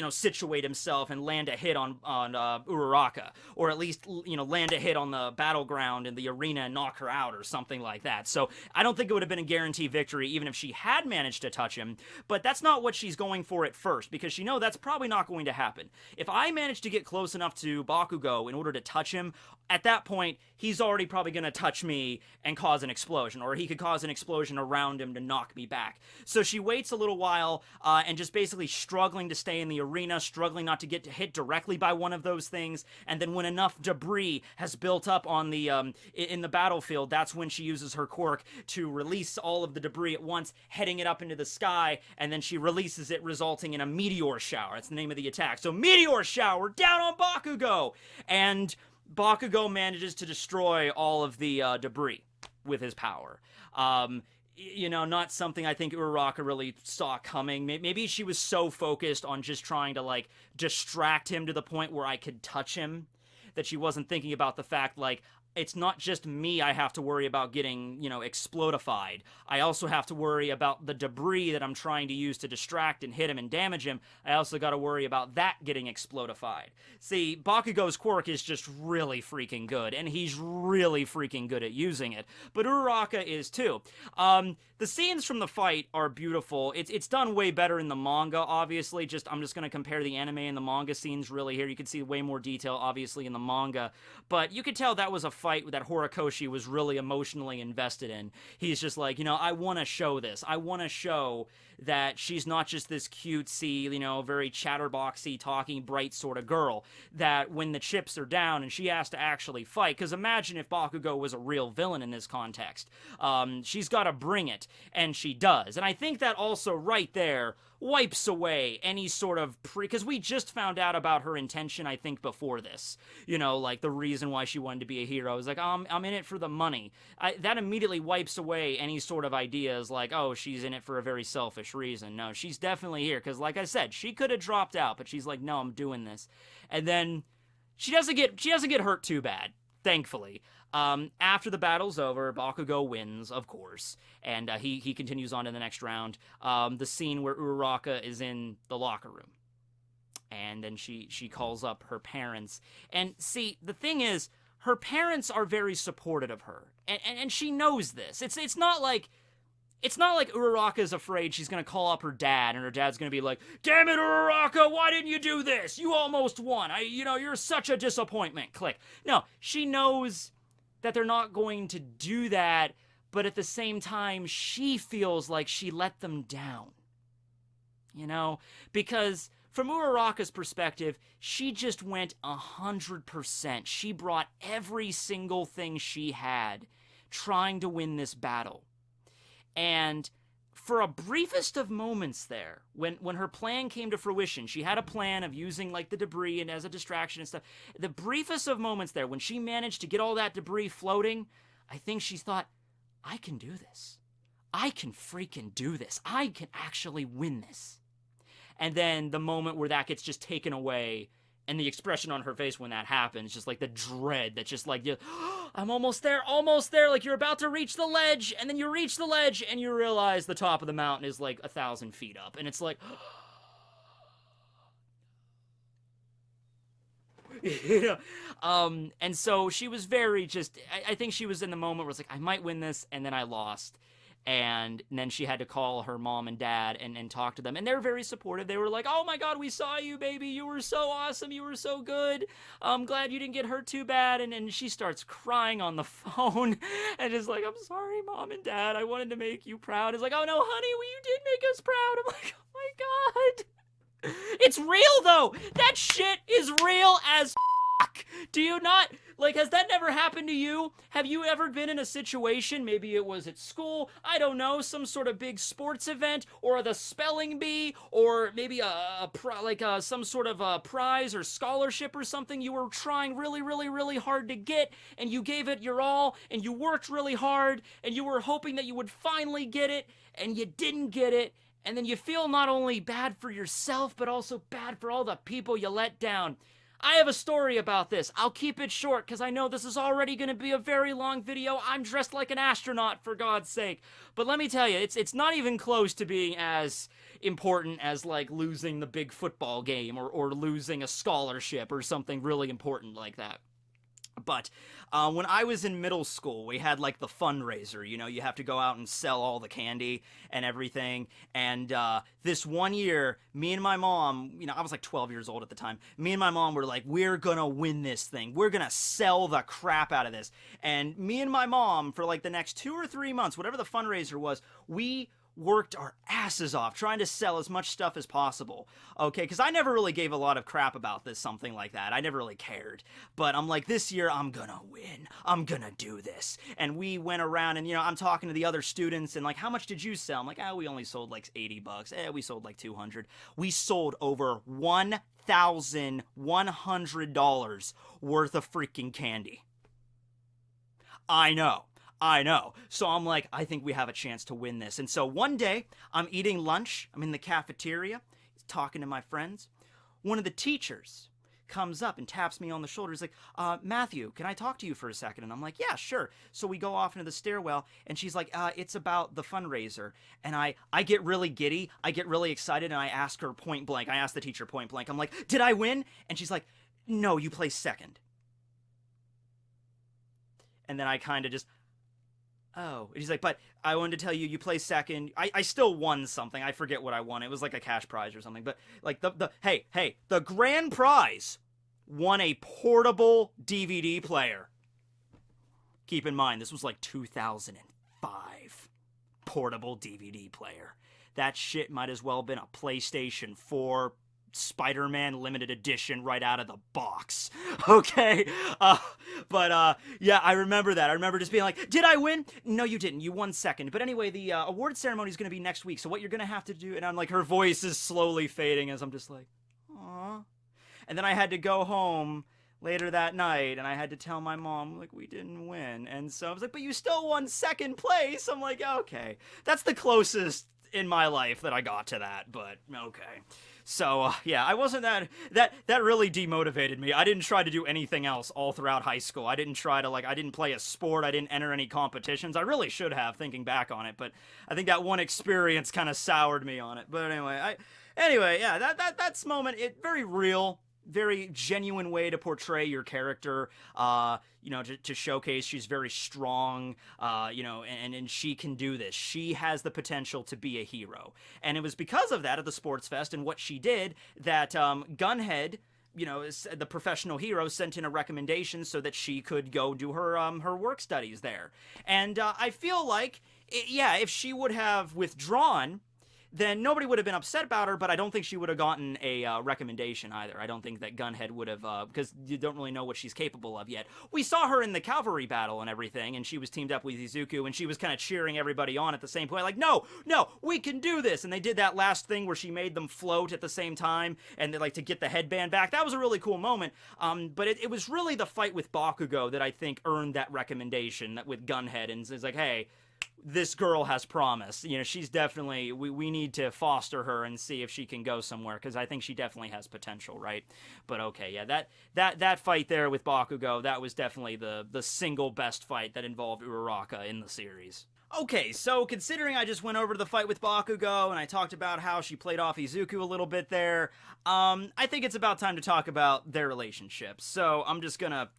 situate himself and land a hit on Uraraka, or at least land a hit on the battleground in the arena and knock her out or something like that. So I don't think it would have been a guaranteed victory even if she had managed to touch him, but that's not what she's going for at first, because she knows that's probably not going to happen. If I manage to get close enough to Bakugo in order to touch him, at that point he's already probably going to touch me and cause an explosion, or he could cause an explosion around him to knock me back. So she waits a little while and just basically struggling to stay in the arena, struggling not to get hit directly by one of those things, and then when enough debris has built up on the in the battlefield, that's when she uses her quirk to release all of the debris at once, heading it up into the sky, and then she releases it, resulting in a meteor shower. That's the name of the attack. So meteor shower down on Bakugo, and Bakugo manages to destroy all of the debris with his power. Not something I think Uraraka really saw coming. Maybe she was so focused on just trying to, like, distract him to the point where I could touch him that she wasn't thinking about the fact, like, it's not just me I have to worry about getting, explodified. I also have to worry about the debris that I'm trying to use to distract and hit him and damage him. I also got to worry about that getting explodified. See, Bakugo's quirk is just really freaking good, and he's really freaking good at using it. But Uraraka is too. The scenes from the fight are beautiful. It's done way better in the manga, obviously. I'm just going to compare the anime and the manga scenes really here. You can see way more detail, obviously, in the manga. But you could tell that was a fight that Horikoshi was really emotionally invested in. He's just like, I want to show this. I want to show that she's not just this cutesy, very chatterboxy, talking, bright sort of girl, that when the chips are down and she has to actually fight, because imagine if Bakugo was a real villain in this context. She's got to bring it, and she does. And I think that also right there wipes away any sort of because we just found out about her intention, I think, before this. Like the reason why she wanted to be a hero is like, I'm in it for the money. That immediately wipes away any sort of ideas like, oh, she's in it for a very selfish reason. No, she's definitely here because, like I said, she could have dropped out, but she's like, no, I'm doing this. And then she doesn't get hurt too bad, thankfully. After the battle's over, Bakugo wins, of course, and he continues on to the next round. The scene where Uraraka is in the locker room, and then she calls up her parents. And see, the thing is, her parents are very supportive of her, and she knows this. It's not like Uraraka is afraid she's gonna call up her dad, and her dad's gonna be like, "Damn it, Uraraka, why didn't you do this? You almost won. You're such a disappointment." Click. No, she knows that they're not going to do that, but at the same time, she feels like she let them down. Because from Uraraka's perspective, she just went 100%. She brought every single thing she had trying to win this battle. And for a briefest of moments there, when her plan came to fruition, she had a plan of using like the debris and as a distraction and stuff. The briefest of moments there, when she managed to get all that debris floating, I think she thought, I can do this. I can freaking do this. I can actually win this. And then the moment where that gets just taken away, and the expression on her face when that happens, just like the dread that just like, I'm almost there, like you're about to reach the ledge, and then you reach the ledge, and you realize the top of the mountain is like 1,000 feet up, and it's like, and so she was very just, I think she was in the moment where it's like, I might win this, and then I lost. And then she had to call her mom and dad and talk to them. And they're very supportive. They were like, oh my God, we saw you, baby. You were so awesome. You were so good. I'm glad you didn't get hurt too bad. And she starts crying on the phone and is like, I'm sorry, mom and dad. I wanted to make you proud. It's like, oh no, honey, well, you did make us proud. I'm like, oh my God. It's real though. That shit is real as fuck. Do you not? Like, has that never happened to you? Have you ever been in a situation, maybe it was at school, I don't know, some sort of big sports event, or the spelling bee, or maybe some sort of a prize or scholarship or something you were trying really, really, really hard to get, and you gave it your all, and you worked really hard, and you were hoping that you would finally get it, and you didn't get it, and then you feel not only bad for yourself, but also bad for all the people you let down. I have a story about this. I'll keep it short because I know this is already going to be a very long video. I'm dressed like an astronaut, for God's sake. But let me tell you, it's not even close to being as important as like losing the big football game or losing a scholarship or something really important like that. But when I was in middle school, we had like the fundraiser, you have to go out and sell all the candy and everything. And this one year, me and my mom, I was like 12 years old at the time. Me and my mom were like, we're gonna win this thing. We're gonna sell the crap out of this. And me and my mom, for like the next 2 or 3 months, whatever the fundraiser was, we worked our asses off trying to sell as much stuff as possible, okay? Because I never really gave a lot of crap about this, something like that. I never really cared. But I'm like, this year, I'm gonna win. I'm gonna do this. And we went around and, I'm talking to the other students and like, how much did you sell? I'm like, we only sold like $80. We sold like 200. We sold over $1,100 worth of freaking candy. I know. So I'm like, I think we have a chance to win this. And so one day, I'm eating lunch. I'm in the cafeteria, talking to my friends. One of the teachers comes up and taps me on the shoulder. He's like, Matthew, can I talk to you for a second? And I'm like, yeah, sure. So we go off into the stairwell, and she's like, it's about the fundraiser. And I get really giddy. I get really excited, and I ask her point blank. I ask the teacher point blank. I'm like, did I win? And she's like, no, you placed second. And then I kind of just... Oh, he's like, but I wanted to tell you, you placed second. I still won something. I forget what I won. It was like a cash prize or something. But like the grand prize won a portable DVD player. Keep in mind, this was like 2005. Portable DVD player. That shit might as well have been a PlayStation 4 Spider-Man limited edition right out of the box. Okay? Yeah, I remember that. I remember just being like, did I win? No, you didn't. You won second. But anyway, the award ceremony is going to be next week, so what you're going to have to do... And I'm like, her voice is slowly fading as I'm just like, aw. And then I had to go home later that night, and I had to tell my mom, like, we didn't win. And so I was like, but you still won second place. I'm like, okay. That's the closest in my life that I got to that, but okay. So, yeah, I wasn't that really demotivated me. I didn't try to do anything else all throughout high school. I didn't try to, I didn't play a sport. I didn't enter any competitions. I really should have, thinking back on it, but I think that one experience kind of soured me on it. But anyway, yeah, that's moment, very real, very genuine way to portray your character, you know, to showcase she's very strong, you know, and she can do this. She has the potential to be a hero. And it was because of that at the Sports Fest and what she did that Gunhead, you know, the professional hero, sent in a recommendation so that she could go do her work studies there. And I feel like, yeah, if she would have withdrawn, then nobody would have been upset about her, but I don't think she would have gotten a recommendation either. I don't think that Gunhead would have, because you don't really know what she's capable of yet. We saw her in the cavalry battle and everything, and she was teamed up with Izuku, and she was kind of cheering everybody on at the same point, like, no, we can do this! And they did that last thing where she made them float at the same time, and they, like, to get the headband back. That was a really cool moment, but it was really the fight with Bakugo that I think earned that recommendation with Gunhead, and it's like, hey, this girl has promise. You know, she's definitely, we need to foster her and see if she can go somewhere, because I think she definitely has potential, right? But okay, yeah, that fight there with Bakugo, that was definitely the single best fight that involved Uraraka in the series. Okay, so considering I just went over to the fight with Bakugo and I talked about how she played off Izuku a little bit there, I think it's about time to talk about their relationship. So I'm just gonna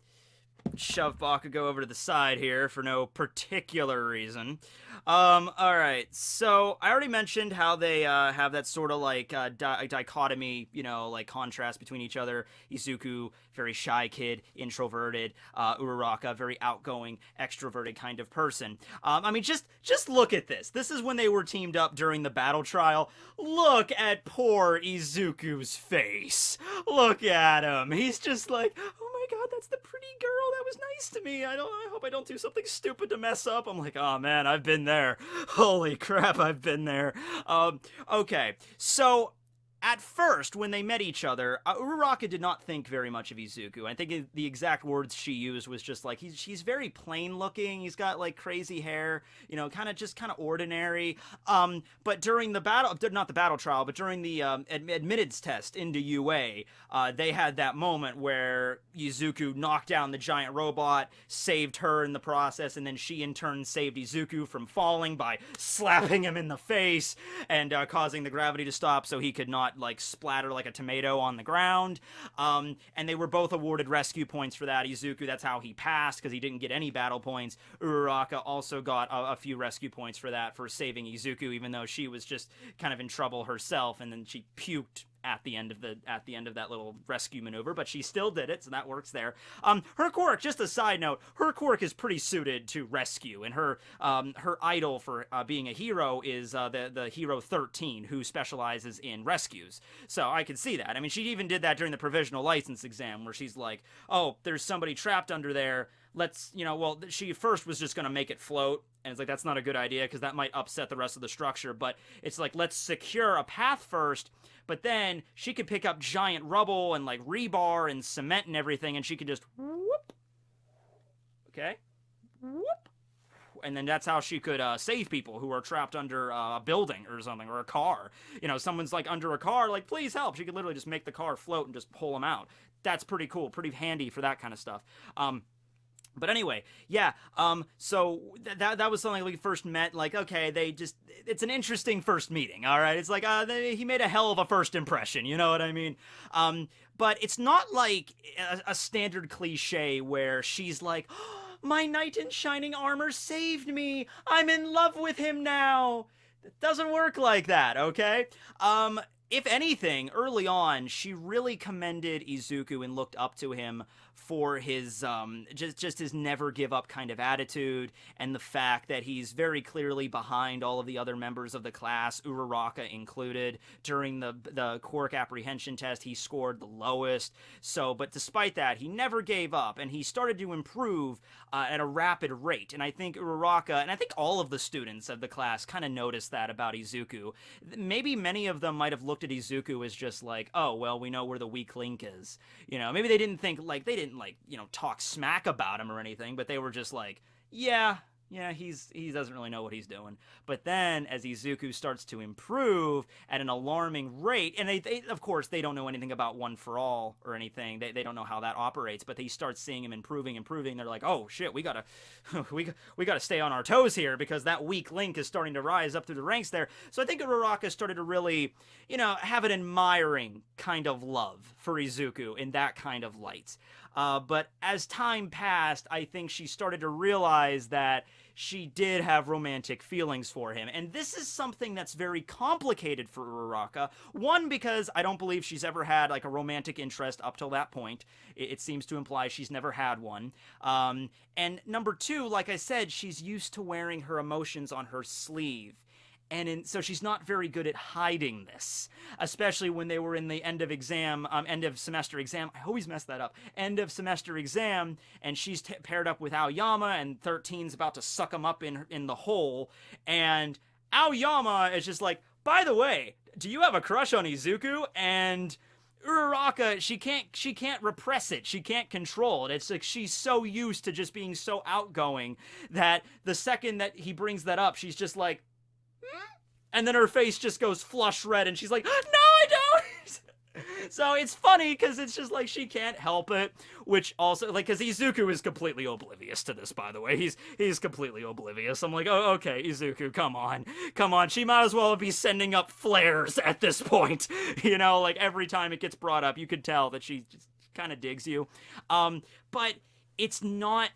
shove Bakugo over to the side here for no particular reason. Alright, so I already mentioned how they have that sort of like dichotomy, you know, like contrast between each other. Izuku, very shy kid, introverted. Uraraka, very outgoing, extroverted kind of person. I mean, just look at this. This is when they were teamed up during the battle trial. Look at poor Izuku's face. Look at him. He's just like, oh my god, that's the pretty girl that was nice to me. I hope I don't do something stupid to mess up. I'm like, oh man, I've been there. Holy crap, I've been there. Okay, so at first, when they met each other, Uraraka did not think very much of Izuku. I think the exact words she used was just like, he's very plain looking, he's got like crazy hair, you know, kind of ordinary. But during the battle, not the battle trial, but during the admittance test into UA, they had that moment where Izuku knocked down the giant robot, saved her in the process, and then she in turn saved Izuku from falling by slapping him in the face and causing the gravity to stop so he could not like splatter like a tomato on the ground. And they were both awarded rescue points for that. Izuku, that's how he passed, because he didn't get any battle points. Uraraka also got a few rescue points for that, for saving Izuku, even though she was just kind of in trouble herself, and then she puked at the end of that little rescue maneuver, but she still did it, so that works there. Her quirk, just a side note, her quirk is pretty suited to rescue, and her idol for being a hero is the hero 13, who specializes in rescues. So I can see that. I mean, she even did that during the provisional license exam, where she's like, oh, there's somebody trapped under there. Let's, you know, well, she first was just going to make it float, and it's like, that's not a good idea, because that might upset the rest of the structure, but it's like, let's secure a path first, but then she could pick up giant rubble and, like, rebar and cement and everything, and she could just, whoop, okay, whoop, and then that's how she could save people who are trapped under a building or something, or a car. You know, someone's, like, under a car, like, please help. She could literally just make the car float and just pull them out. That's pretty cool, pretty handy for that kind of stuff. But anyway, yeah, so that was something we first met, like, okay, it's an interesting first meeting, alright? It's like, he made a hell of a first impression, you know what I mean? But it's not like a standard cliche where she's like, oh, my knight in shining armor saved me, I'm in love with him now. It doesn't work like that, okay? If anything, early on, she really commended Izuku and looked up to him for his, just his never give up kind of attitude, and the fact that he's very clearly behind all of the other members of the class, Uraraka included. During the Quirk apprehension test, he scored the lowest. So, but despite that, he never gave up, and he started to improve at a rapid rate. And I think Uraraka, and I think all of the students of the class kind of noticed that about Izuku. Maybe many of them might have looked at Izuku as just like, oh, well, we know where the weak link is. You know, maybe they didn't think, like, you know, talk smack about him or anything, but they were just like, yeah, yeah, he doesn't really know what he's doing. But then, as Izuku starts to improve at an alarming rate, and they of course, they don't know anything about One for All or anything. They don't know how that operates, but they start seeing him improving. They're like, oh shit, we gotta we gotta stay on our toes here because that weak link is starting to rise up through the ranks there. So I think Uraraka started to really, have an admiring kind of love for Izuku in that kind of light. But as time passed, I think she started to realize that she did have romantic feelings for him. And this is something that's very complicated for Uraraka. One, because I don't believe she's ever had like a romantic interest up till that point. It seems to imply she's never had one. And number two, like I said, she's used to wearing her emotions on her sleeve. So she's not very good at hiding this, especially when they were in the end of semester exam. I always mess that up. End of semester exam, and she's paired up with Aoyama, and 13's about to suck him up in the hole. And Aoyama is just like, by the way, do you have a crush on Izuku? And Uraraka, she can't repress it. She can't control it. It's like she's so used to just being so outgoing that the second that he brings that up, she's just like, and then her face just goes flush red, and she's like, no, I don't! So it's funny, because it's just like, she can't help it, which also, like, because Izuku is completely oblivious to this, by the way. He's completely oblivious. I'm like, oh, okay, Izuku, come on. She might as well be sending up flares at this point. Like, every time it gets brought up, you could tell that she just kind of digs you. But it's not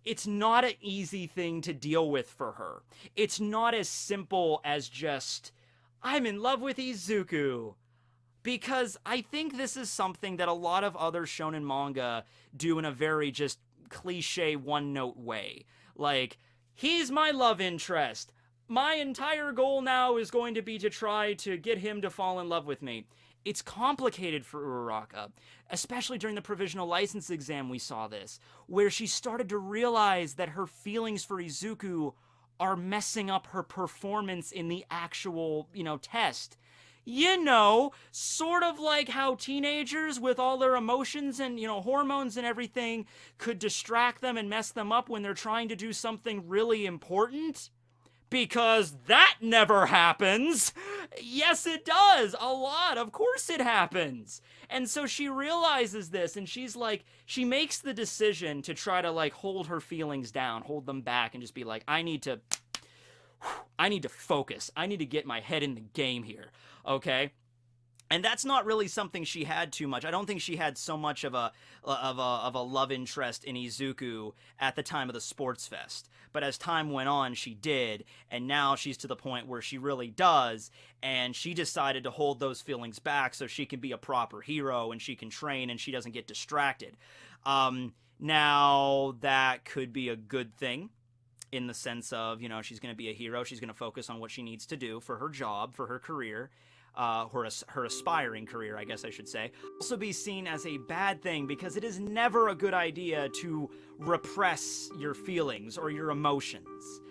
an easy thing to deal with for her. It's not as simple as just, I'm in love with Izuku. Because I think this is something that a lot of other shonen manga do in a very just cliche one-note way. Like, he's my love interest. My entire goal now is going to be to try to get him to fall in love with me. It's complicated for Uraraka, especially during the provisional license exam we saw this, where she started to realize that her feelings for Izuku are messing up her performance in the actual, test. Sort of like how teenagers with all their emotions and, hormones and everything could distract them and mess them up when they're trying to do something really important. Because that never happens. Yes, it does. A lot. Of course it happens. And so she realizes this, and she's like, she makes the decision to try to like hold her feelings down, hold them back, and just be like, I need to focus. I need to get my head in the game here. Okay? And that's not really something she had too much. I don't think she had so much of a love interest in Izuku at the time of the sports fest. But as time went on, she did, and now she's to the point where she really does, and she decided to hold those feelings back so she can be a proper hero and she can train and she doesn't get distracted. Now, that could be a good thing in the sense of, she's going to be a hero. She's going to focus on what she needs to do for her job, for her career. Her aspiring career, I guess I should say, also be seen as a bad thing because it is never a good idea to repress your feelings or your emotions,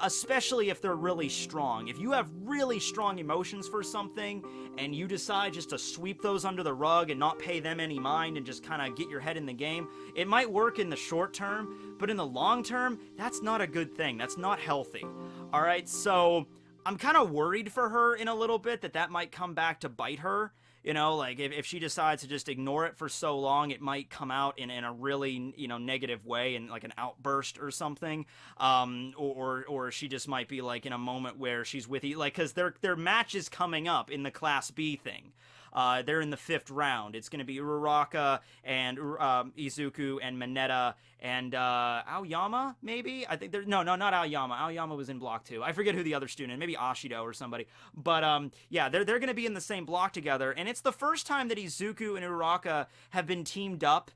especially if they're really strong. If you have really strong emotions for something and you decide just to sweep those under the rug and not pay them any mind and just kind of get your head in the game, it might work in the short term, but in the long term, that's not a good thing. That's not healthy. All right, so I'm kind of worried for her in a little bit that might come back to bite her. Like if she decides to just ignore it for so long, it might come out in a really, negative way, in like an outburst or something. Or she just might be like in a moment where she's with you, like, cause their match is coming up in the Class B thing. They're in the 5th round. It's going to be Uraraka and Izuku and Mineta and Aoyama, maybe? I think no, not Aoyama. Aoyama was in block 2. I forget who the other student, maybe Ashido or somebody. But yeah, they're going to be in the same block together, and it's the first time that Izuku and Uraraka have been teamed up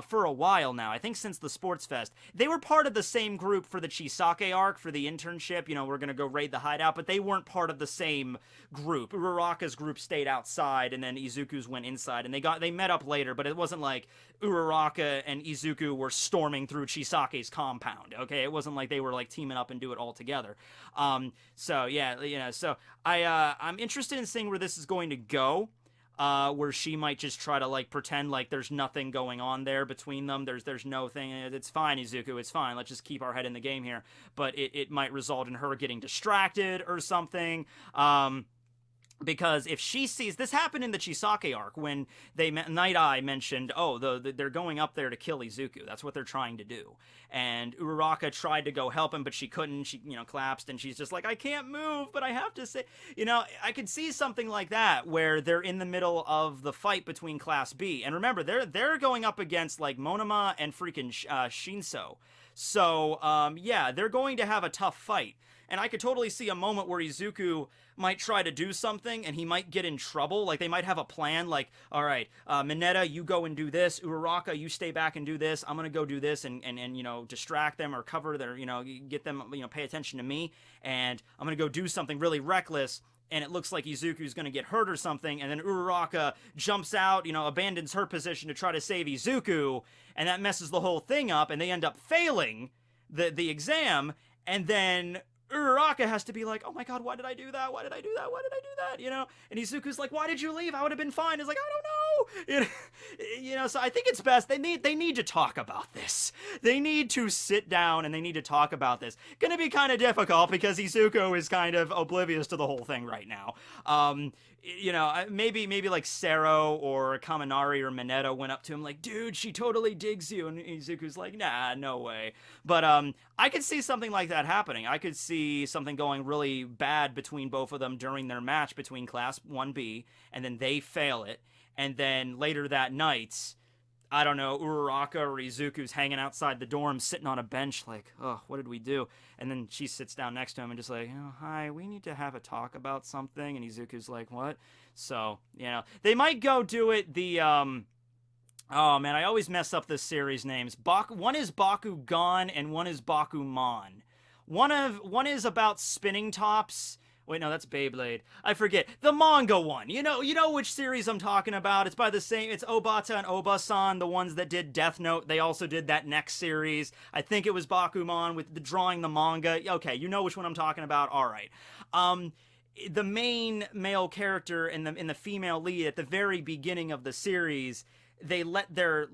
for a while now. I think since the Sports Fest. They were part of the same group for the Chisake arc, for the internship. We're going to go raid the hideout, but they weren't part of the same group. Uraraka's group stayed outside, and then Izuku's went inside, and they met up later, but it wasn't like Uraraka and Izuku were storming through Chisake's compound, okay? It wasn't like they were like teaming up and do it all together. So yeah, so I'm interested in seeing where this is going to go. where she might just try to like pretend like there's nothing going on there between them. There's no thing. It's fine, Izuku. It's fine. Let's just keep our head in the game here. But it might result in her getting distracted or something. Because if she sees this happened in the Chisake arc when Night Eye mentioned, oh, they're going up there to kill Izuku. That's what they're trying to do. And Uraraka tried to go help him, but she couldn't. She collapsed, and she's just like, I can't move, but I have to say, I could see something like that where they're in the middle of the fight between Class B, and remember they're going up against like Monoma and freaking Shinso. So yeah, they're going to have a tough fight. And I could totally see a moment where Izuku might try to do something and he might get in trouble. Like, they might have a plan, like, all right, Mineta, you go and do this. Uraraka, you stay back and do this. I'm going to go do this and distract them or cover their, get them, pay attention to me. And I'm going to go do something really reckless. And it looks like Izuku's going to get hurt or something. And then Uraraka jumps out, abandons her position to try to save Izuku. And that messes the whole thing up. And they end up failing the exam. And then Uraraka has to be like, oh my god, why did I do that? Why did I do that? Why did I do that? And Izuku's like, why did you leave? I would have been fine. He's like, I don't know. So I think it's best. They need to talk about this. They need to sit down and they need to talk about this. Gonna be kind of difficult because Izuku is kind of oblivious to the whole thing right now. Maybe like Sero or Kaminari or Mineta went up to him like, dude, she totally digs you. And Izuku's like, nah, no way. But I could see something like that happening. I could see something going really bad between both of them during their match between Class 1B, and then they fail it. And then later that night, I don't know, Uraraka or Izuku's hanging outside the dorm, sitting on a bench like, oh, what did we do? And then she sits down next to him and just like, oh, hi, we need to have a talk about something. And Izuku's like, what? So, they might go do it oh man, I always mess up this series names. One is Bakugan and one is Bakuman. One is about spinning tops. Wait, no, that's Beyblade. I forget. The manga one. You know which series I'm talking about. It's by the same, it's Obata and Obasan, the ones that did Death Note. They also did that next series. I think it was Bakuman with the drawing the manga. Okay, you know which one I'm talking about. All right. The main male character and the female lead at the very beginning of the series, they let their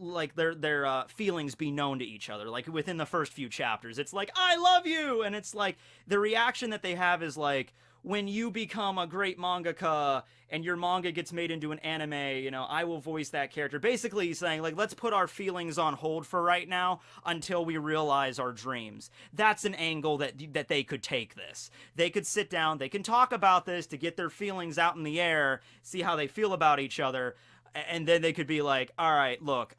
feelings be known to each other, like within the first few chapters. It's like, I love you, and it's like the reaction that they have is like, when you become a great mangaka and your manga gets made into an anime, I will voice that character. Basically, he's saying, like, let's put our feelings on hold for right now until we realize our dreams. That's an angle that they could take this. They could sit down, they can talk about this to get their feelings out in the air, see how they feel about each other, and then they could be like, all right, look,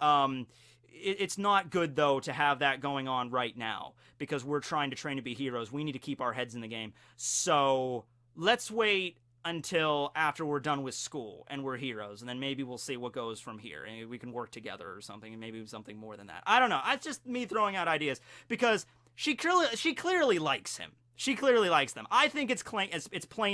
it's not good, though, to have that going on right now, because we're trying to train to be heroes. We need to keep our heads in the game. So let's wait until after we're done with school and we're heroes, and then maybe we'll see what goes from here, and we can work together or something, and maybe something more than that. I don't know. It's just me throwing out ideas, because she clearly likes him. She clearly likes them. I think it's plain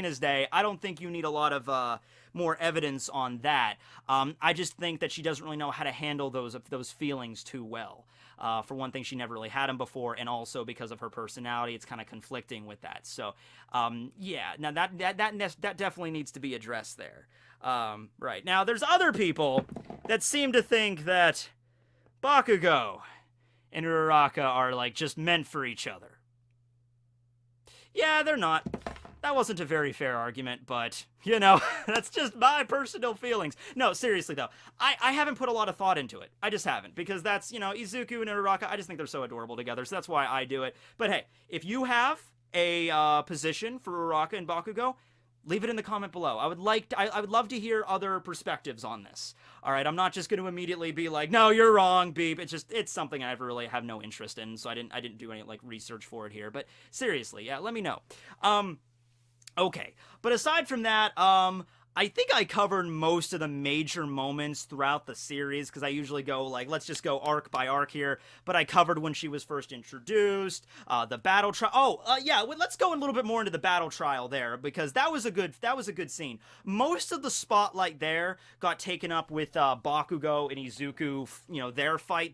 as day. I don't think you need a lot of more evidence on that. I just think that she doesn't really know how to handle those feelings too well. For one thing, she never really had them before, and also because of her personality, it's kind of conflicting with that. So, yeah, now that definitely needs to be addressed there. Right. Now, there's other people that seem to think that Bakugo and Uraraka are, like, just meant for each other. Yeah, they're not. That wasn't a very fair argument, but, that's just my personal feelings. No, seriously, though, I haven't put a lot of thought into it. I just haven't, because that's, Izuku and Uraraka, I just think they're so adorable together, so that's why I do it. But hey, if you have a position for Uraraka and Bakugo, leave it in the comment below. I would love to hear other perspectives on this. All right, I'm not just going to immediately be like, no, you're wrong, Beep. It's something I ever really have no interest in, so I didn't do any research for it here. But seriously, yeah, let me know. Okay, but aside from that, I think I covered most of the major moments throughout the series, because I usually go, let's just go arc by arc here, but I covered when she was first introduced, the battle trial. Yeah, let's go a little bit more into the battle trial there, because that was a good scene. Most of the spotlight there got taken up with Bakugo and Izuku,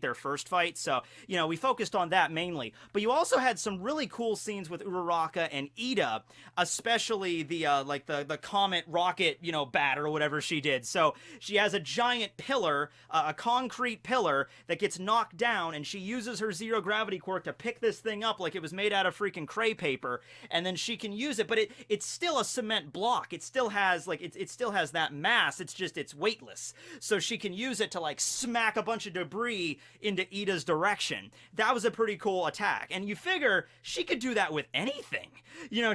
their first fight, so, we focused on that mainly. But you also had some really cool scenes with Uraraka and Ida, especially the comet rocket, bat or whatever she did. So she has a giant pillar, a concrete pillar that gets knocked down, and she uses her zero gravity quirk to pick this thing up like it was made out of freaking cray paper, and then she can use it. But it's still a cement block. It still has it still has that mass. It's weightless. So she can use it to like smack a bunch of debris into Ida's direction. That was a pretty cool attack. And you figure she could do that with anything.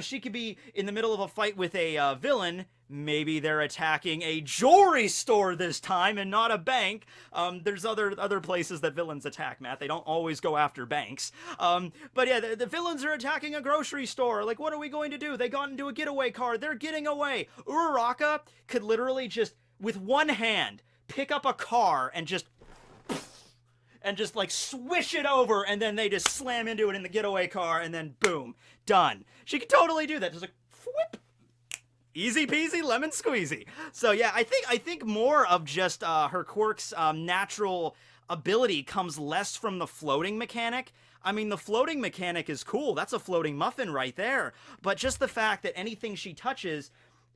She could be in the middle of a fight with a villain. Maybe they're attacking a jewelry store this time and not a bank. There's other places that villains attack, Matt. They don't always go after banks. But yeah, the villains are attacking a grocery store. Like, what are we going to do? They got into a getaway car. They're getting away. Uraraka could literally just, with one hand, pick up a car and just like swish it over, and then they just slam into it in the getaway car, and then boom, done. She could totally do that. Just like, whip. Easy peasy, lemon squeezy. So yeah, I think more of just her quirk's natural ability comes less from the floating mechanic. I mean, the floating mechanic is cool. That's a floating muffin right there. But just the fact that anything she touches,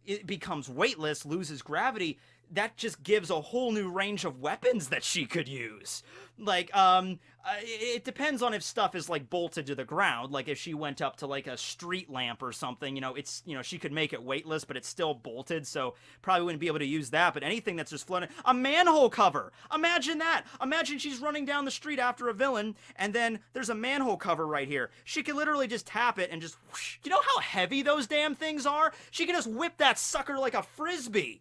it becomes weightless, loses gravity, that just gives a whole new range of weapons that she could use. Like, it depends on if stuff is, like, bolted to the ground. Like, if she went up to, like, a street lamp or something, she could make it weightless, but it's still bolted, so probably wouldn't be able to use that. But anything that's just floating... A manhole cover! Imagine that! Imagine she's running down the street after a villain, and then there's a manhole cover right here. She could literally just tap it and just... Whoosh. You know how heavy those damn things are? She could just whip that sucker like a frisbee.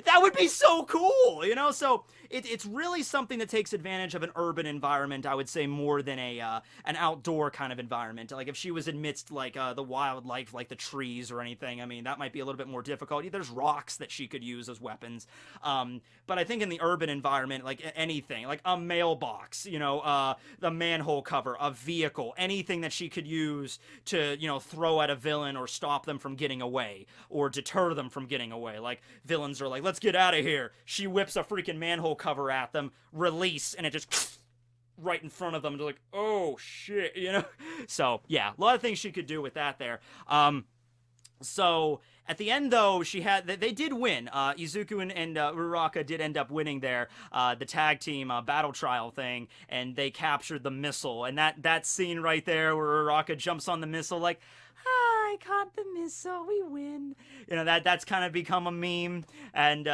That would be so cool, So it's really something that takes advantage of an urban environment, I would say, more than an outdoor kind of environment. Like, if she was amidst, like, the wildlife, like the trees or anything, I mean, that might be a little bit more difficult. There's rocks that she could use as weapons. But I think in the urban environment, like, anything, like a mailbox, the manhole cover, a vehicle, anything that she could use to, throw at a villain or stop them from getting away or deter them from getting away. Like, villains are like, let's get out of here. She whips a freaking manhole cover at them, release, and it just right in front of them. And they're like, oh shit, So yeah, a lot of things she could do with that there. So at the end, though, they did win. Izuku and Uraraka did end up winning there, the tag team battle trial thing, and they captured the missile. And that scene right there where Uraraka jumps on the missile like, I caught the missile, we win. That's kind of become a meme, and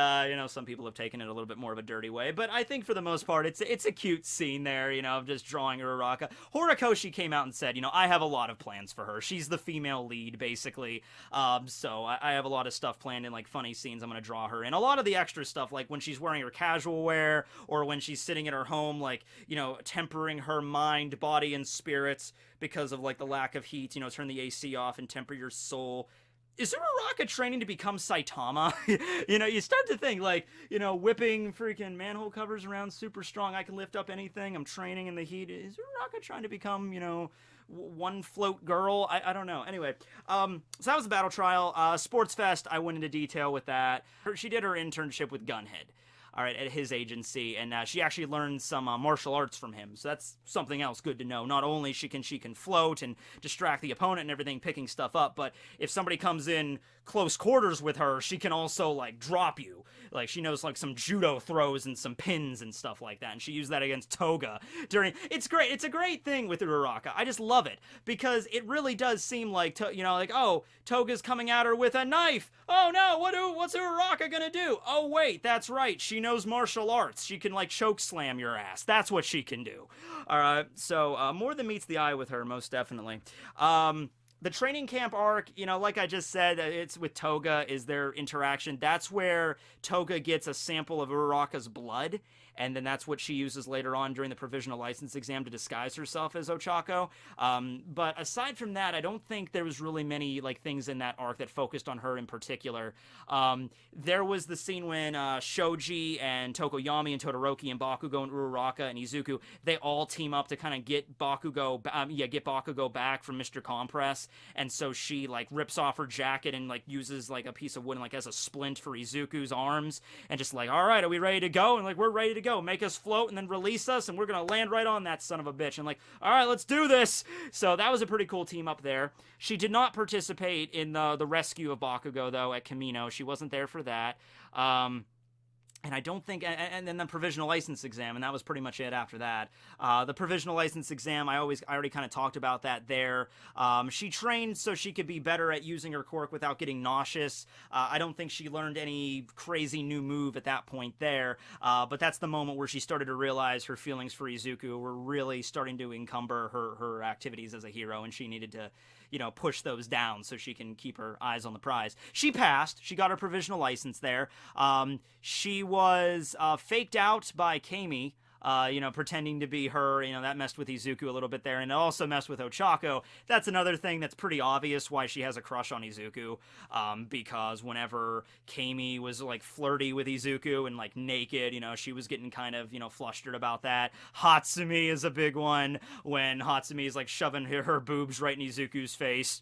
some people have taken it a little bit more of a dirty way, but I think for the most part it's a cute scene there, of just drawing Uraraka. Horikoshi came out and said, I have a lot of plans for her. She's the female lead, basically, so I have a lot of stuff planned in, like, funny scenes I'm gonna draw her in. A lot of the extra stuff, like when she's wearing her casual wear, or when she's sitting at her home, like, tempering her mind, body, and spirits because of, like, the lack of heat, turn the AC off and temper your soul. Is Uraraka training to become Saitama? You start to think, like, whipping freaking manhole covers around super strong, I can lift up anything, I'm training in the heat. Is Uraraka trying to become, one float girl? I don't know. Anyway, so that was the battle trial. Sports Fest, I went into detail with that. She did her internship with Gunhead. All right, at his agency, and she actually learned some martial arts from him, so that's something else good to know. Not only she can float and distract the opponent and everything, picking stuff up, but if somebody comes in close quarters with her, she can also, like, drop you. Like, she knows, like, some judo throws and some pins and stuff like that, and she used that against Toga during... It's great. It's a great thing with Uraraka. I just love it, because it really does seem like, oh, Toga's coming at her with a knife. Oh, no, what's Uraraka gonna do? Oh, wait, that's right. She knows martial arts. She can, like, choke slam your ass. That's what she can do. All right, so more than meets the eye with her, most definitely. The training camp arc, like I just said, it's with Toga, is their interaction. That's where Toga gets a sample of Uraraka's blood, and then that's what she uses later on during the provisional license exam to disguise herself as Ochaco. But aside from that, I don't think there was really many, like, things in that arc that focused on her in particular. There was the scene when Shoji and Tokoyami and Todoroki and Bakugo and Uraraka and Izuku, they all team up to kind of get Bakugo back from Mr. Compress. And so she, like, rips off her jacket and, like, uses, like, a piece of wood and, like, as a splint for Izuku's arms, and just like, all right, are we ready to go? And, like, we're ready to go. Make us float and then release us, and we're gonna land right on that son of a bitch. And like, all right, let's do this. So that was a pretty cool team up there. She did not participate in the rescue of Bakugo, though, at Kamino. She wasn't there for that. And I don't think, and then the provisional license exam, and that was pretty much it after that. The provisional license exam, I already kind of talked about that there. She trained so she could be better at using her quirk without getting nauseous. I don't think she learned any crazy new move at that point there, but that's the moment where she started to realize her feelings for Izuku were really starting to encumber her activities as a hero, and she needed to, push those down so she can keep her eyes on the prize. She passed. She got her provisional license there. She was faked out by Kami, pretending to be her. That messed with Izuku a little bit there, and it also messed with Ochaco. That's another thing that's pretty obvious why she has a crush on Izuku, because whenever Kami was, like, flirty with Izuku and, like, naked, she was getting kind of, flustered about that. Hatsumi is a big one, when Hatsumi is, like, shoving her boobs right in Izuku's face.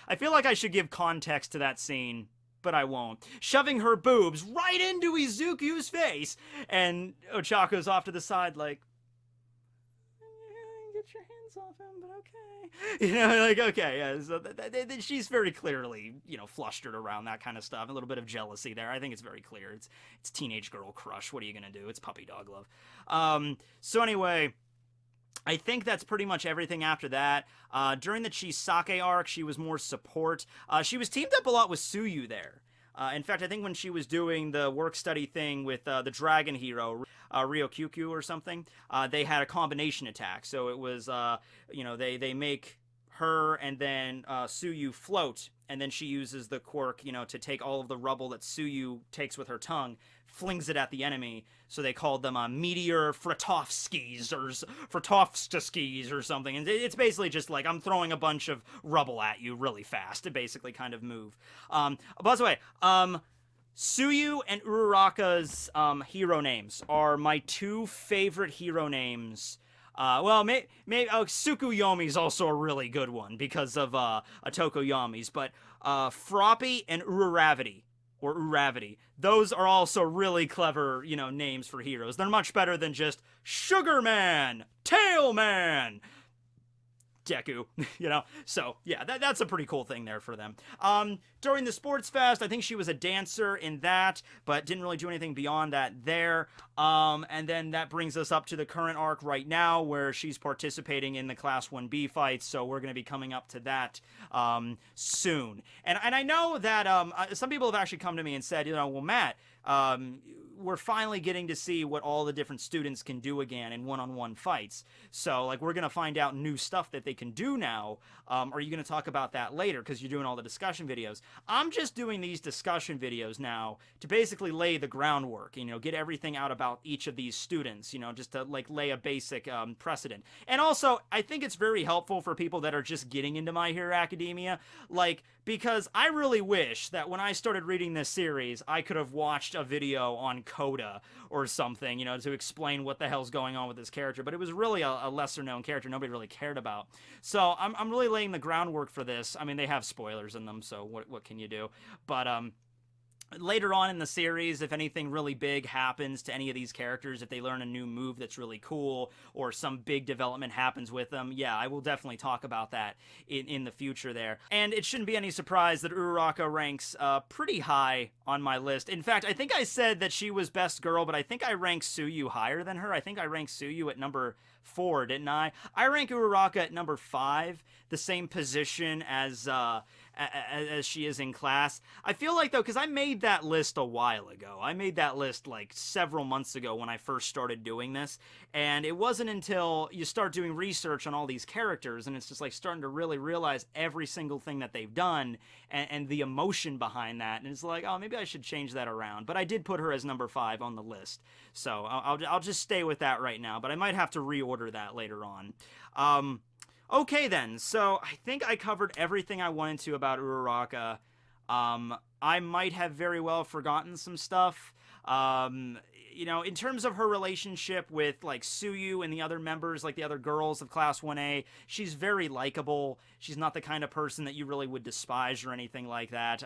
I feel like I should give context to that scene, but I won't. Shoving her boobs right into Izuku's face, and Ochako's off to the side like, get your hands off him, but okay. Okay, yeah, so she's very clearly, flustered around that kind of stuff. A little bit of jealousy there. I think it's very clear. It's teenage girl crush. What are you gonna do? It's puppy dog love. So anyway, I think that's pretty much everything after that. During the Chisake arc, she was more support. She was teamed up a lot with Tsuyu there. In fact, I think when she was doing the work-study thing with the dragon hero, Ryokyuku or something, they had a combination attack. So it was, they make her and then Tsuyu float, and then she uses the quirk, to take all of the rubble that Tsuyu takes with her tongue, flings it at the enemy. So they called them Meteor Fratovskis or something. And it's basically just like, I'm throwing a bunch of rubble at you really fast, to basically kind of move. By the way, Tsuyu and Uraraka's hero names are my two favorite hero names. Maybe Tsukuyomi is also a really good one because of Ochaco Yami's, but Froppy and Uravity. Those are also really clever, names for heroes. They're much better than just Sugar Man, Tail Man, Deku, So, yeah, that's a pretty cool thing there for them. During the Sports Fest, I think she was a dancer in that, but didn't really do anything beyond that there. And then that brings us up to the current arc right now, where she's participating in the Class 1B fights, so we're going to be coming up to that soon. And I know that some people have actually come to me and said, well, Matt, we're finally getting to see what all the different students can do again in one-on-one fights. So, like, we're going to find out new stuff that they can do now. Are you going to talk about that later? Because you're doing all the discussion videos. I'm just doing these discussion videos now to basically lay the groundwork, get everything out about each of these students, just to, like, lay a basic precedent. And also, I think it's very helpful for people that are just getting into My Hero Academia, like, because I really wish that when I started reading this series, I could have watched a video on Coda or something, to explain what the hell's going on with this character. But it was really a lesser-known character nobody really cared about. So I'm really laying the groundwork for this. I mean, they have spoilers in them, so what can you do? But later on in the series, if anything really big happens to any of these characters, if they learn a new move that's really cool, or some big development happens with them, yeah, I will definitely talk about that in the future there. And it shouldn't be any surprise that Uraraka ranks pretty high on my list. In fact, I think I said that she was best girl, but I think I ranked Tsuyu higher than her. I think I ranked Tsuyu at number 4, didn't I? I rank Uraraka at number 5, the same position as she is in class. I feel like, though, because I made that list a while ago. I made that list, like, several months ago when I first started doing this, and it wasn't until you start doing research on all these characters, and it's just, like, starting to really realize every single thing that they've done, and the emotion behind that, and it's like, oh, maybe I should change that around. But I did put her as number 5 on the list, so I'll just stay with that right now, but I might have to reorder that later on. Okay then, so I think I covered everything I wanted to about Uraraka. I might have very well forgotten some stuff. you know, in terms of her relationship with, like, Suyu and the other members, like the other girls of Class 1A, she's very likable. She's not the kind of person that you really would despise or anything like that.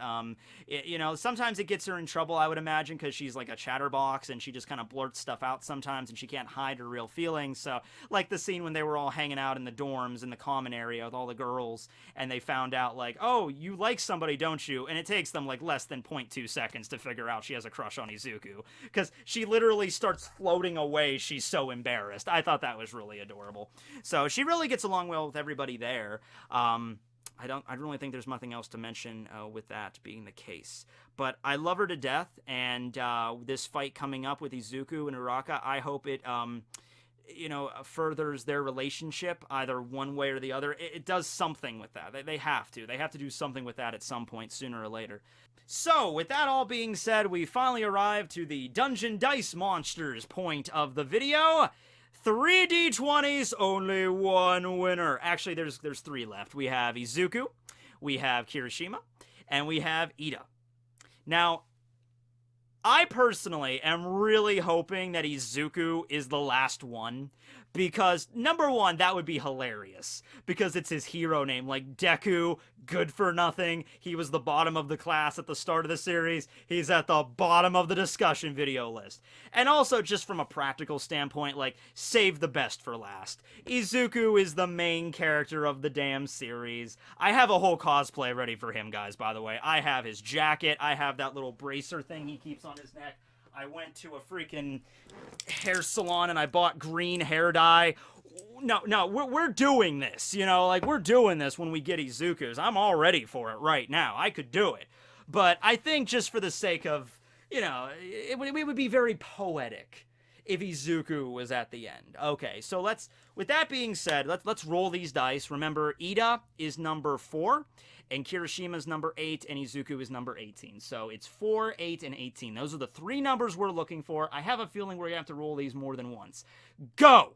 You know, sometimes it gets her in trouble, I would imagine, because she's like a chatterbox and she just kind of blurts stuff out sometimes and she can't hide her real feelings. So, like the scene when they were all hanging out in the dorms in the common area with all the girls and they found out, like, oh, you like somebody, don't you? And it takes them, like, less than 0.2 seconds to figure out she has a crush on Izuku. Because she literally starts floating away. She's so embarrassed. I thought that was really adorable. So she really gets along well with everybody there. I don't really think there's nothing else to mention with that being the case. But I love her to death, and this fight coming up with Izuku and Uraraka, I hope it, you know, furthers their relationship either one way or the other. It does something with that. They have to. They have to do something with that at some point, sooner or later. So, with that all being said, we finally arrived to the Dungeon Dice Monsters point of the video. 3d20s, only one winner. Actually, there's 3 left. We have Izuku, we have Kirishima, and we have Ida. Now, I personally am really hoping that Izuku is the last one, because, number one, that would be hilarious, because it's his hero name, like Deku, good for nothing, he was the bottom of the class at the start of the series, he's at the bottom of the discussion video list. And also, just from a practical standpoint, like, save the best for last. Izuku is the main character of the damn series. I have a whole cosplay ready for him, guys, by the way. I have his jacket, I have that little bracer thing he keeps on his neck. I went to a freaking hair salon and I bought green hair dye. No, we're doing this, you know, like, we're doing this when we get Izuku's. I'm all ready for it right now. I could do it. But I think just for the sake of, you know, it would be very poetic if Izuku was at the end. Okay, so with that being said, let's roll these dice. Remember, Ida is number 4, and Kirishima is number 8, and Izuku is number 18. So it's 4, 8, and 18. Those are the 3 numbers we're looking for. I have a feeling we're going to have to roll these more than once. Go!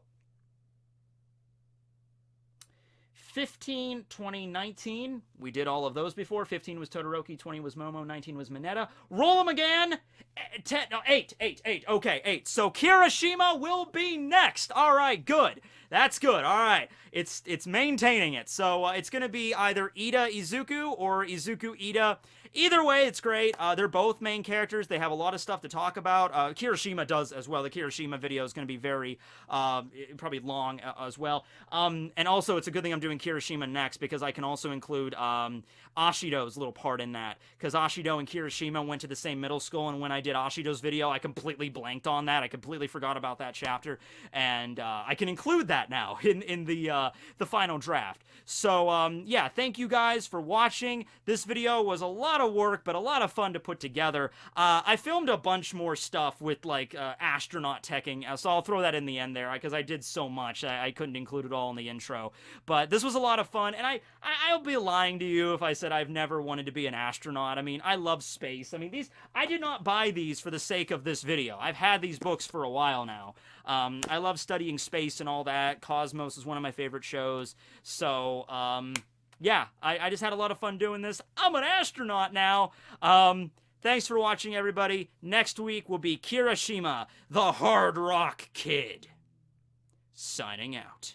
15, 20, 19. We did all of those before. 15 was Todoroki, 20 was Momo, 19 was Mineta. Roll them again! 8. Okay, 8. So Kirishima will be next. All right, good. That's good. All right. It's maintaining it. So it's going to be either Ida Izuku or Izuku Ida. Either way, it's great. They're both main characters. They have a lot of stuff to talk about. Kirishima does as well. The Kirishima video is going to be very, probably long as well. And also, it's a good thing I'm doing Kirishima next, because I can also include Ashido's little part in that. Because Ashido and Kirishima went to the same middle school, and when I did Ashido's video, I completely blanked on that. I completely forgot about that chapter. And I can include that now in the final draft. So, yeah, thank you guys for watching. This video was a lot of work, but a lot of fun to put together. I filmed a bunch more stuff with, like, astronaut teching, so I'll throw that in the end there, because I did so much, I couldn't include it all in the intro. But this was a lot of fun, and I'll be lying to you if I said I've never wanted to be an astronaut. I mean, I love space. I mean, I did not buy these for the sake of this video. I've had these books for a while now. I love studying space and all that. Cosmos is one of my favorite shows. So, yeah, I just had a lot of fun doing this. I'm an astronaut now. Thanks for watching, everybody. Next week will be Kirishima, the Hard Rock Kid. Signing out.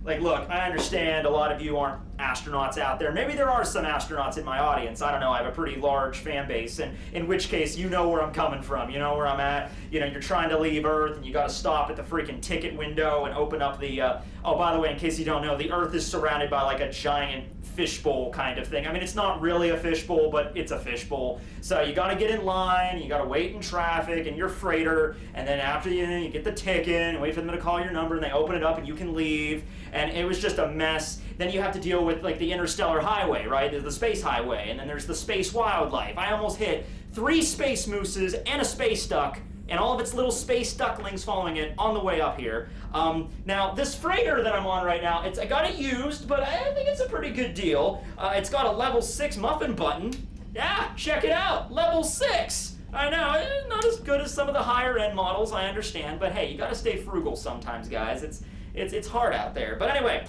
Like, look, I understand a lot of you aren't astronauts out there. Maybe there are some astronauts in my audience. I don't know, I have a pretty large fan base, and in which case, you know where I'm coming from. You know where I'm at. You know, you're trying to leave Earth, and you gotta stop at the freaking ticket window and open up the, oh, by the way, in case you don't know, the Earth is surrounded by, like, a giant fishbowl kind of thing. I mean, it's not really a fishbowl, but it's a fishbowl. So you gotta get in line, you gotta wait in traffic in your freighter, and then after you get the ticket, and wait for them to call your number, and they open it up, and you can leave. And it was just a mess. Then you have to deal with, like, the interstellar highway, right? There's the space highway, and then there's the space wildlife. I almost hit 3 space mooses and a space duck, and all of its little space ducklings following it on the way up here. Now, this freighter that I'm on right now, I got it used, but I think it's a pretty good deal. It's got a level 6 muffin button. Yeah, check it out, level 6. I know, not as good as some of the higher end models, I understand, but hey, you gotta stay frugal sometimes, guys. it's hard out there. But anyway,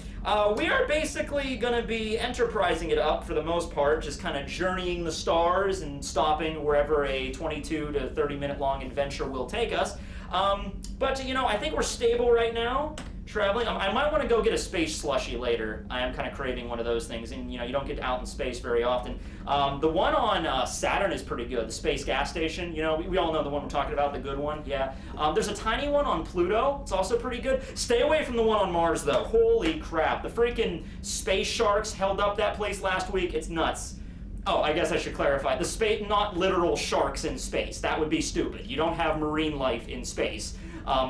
we are basically going to be enterprising it up for the most part, just kind of journeying the stars and stopping wherever a 22 to 30 minute long adventure will take us. But, you know, I think we're stable right now. Traveling. I might want to go get a space slushy later. I am kind of craving one of those things, and you know, you don't get out in space very often. The one on Saturn is pretty good, the space gas station. You know, we all know the one we're talking about, the good one. Yeah. There's a tiny one on Pluto. It's also pretty good. Stay away from the one on Mars, though. Holy crap! The freaking space sharks held up that place last week. It's nuts. Oh, I guess I should clarify. The space, not literal sharks in space. That would be stupid. You don't have marine life in space.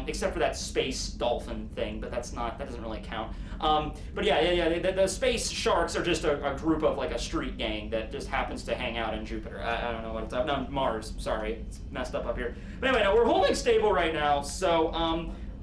Except for that space dolphin thing, but that doesn't really count. But yeah, the space sharks are just a group of like a street gang that just happens to hang out in Jupiter. I don't know what it's, no, Mars, sorry, it's messed up here. But anyway, no, we're holding stable right now, so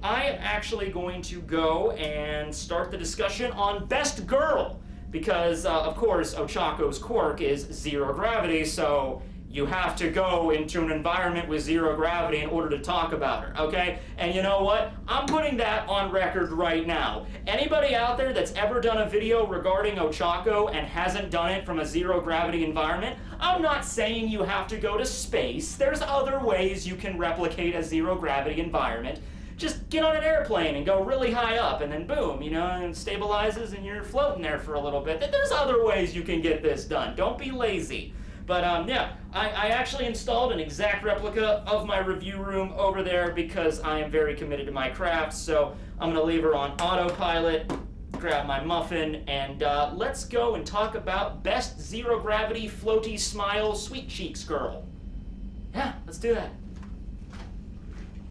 I am actually going to go and start the discussion on Best Girl, because of course Ochaco's quirk is zero gravity, so you have to go into an environment with zero gravity in order to talk about her, okay? And you know what? I'm putting that on record right now. Anybody out there that's ever done a video regarding Ochaco and hasn't done it from a zero gravity environment, I'm not saying you have to go to space. There's other ways you can replicate a zero gravity environment. Just get on an airplane and go really high up, and then boom, you know, and it stabilizes and you're floating there for a little bit. There's other ways you can get this done. Don't be lazy. But yeah, I actually installed an exact replica of my review room over there because I am very committed to my craft. So I'm going to leave her on autopilot, grab my muffin, and let's go and talk about Best Zero Gravity Floaty Smile Sweet Cheeks Girl. Yeah, let's do that.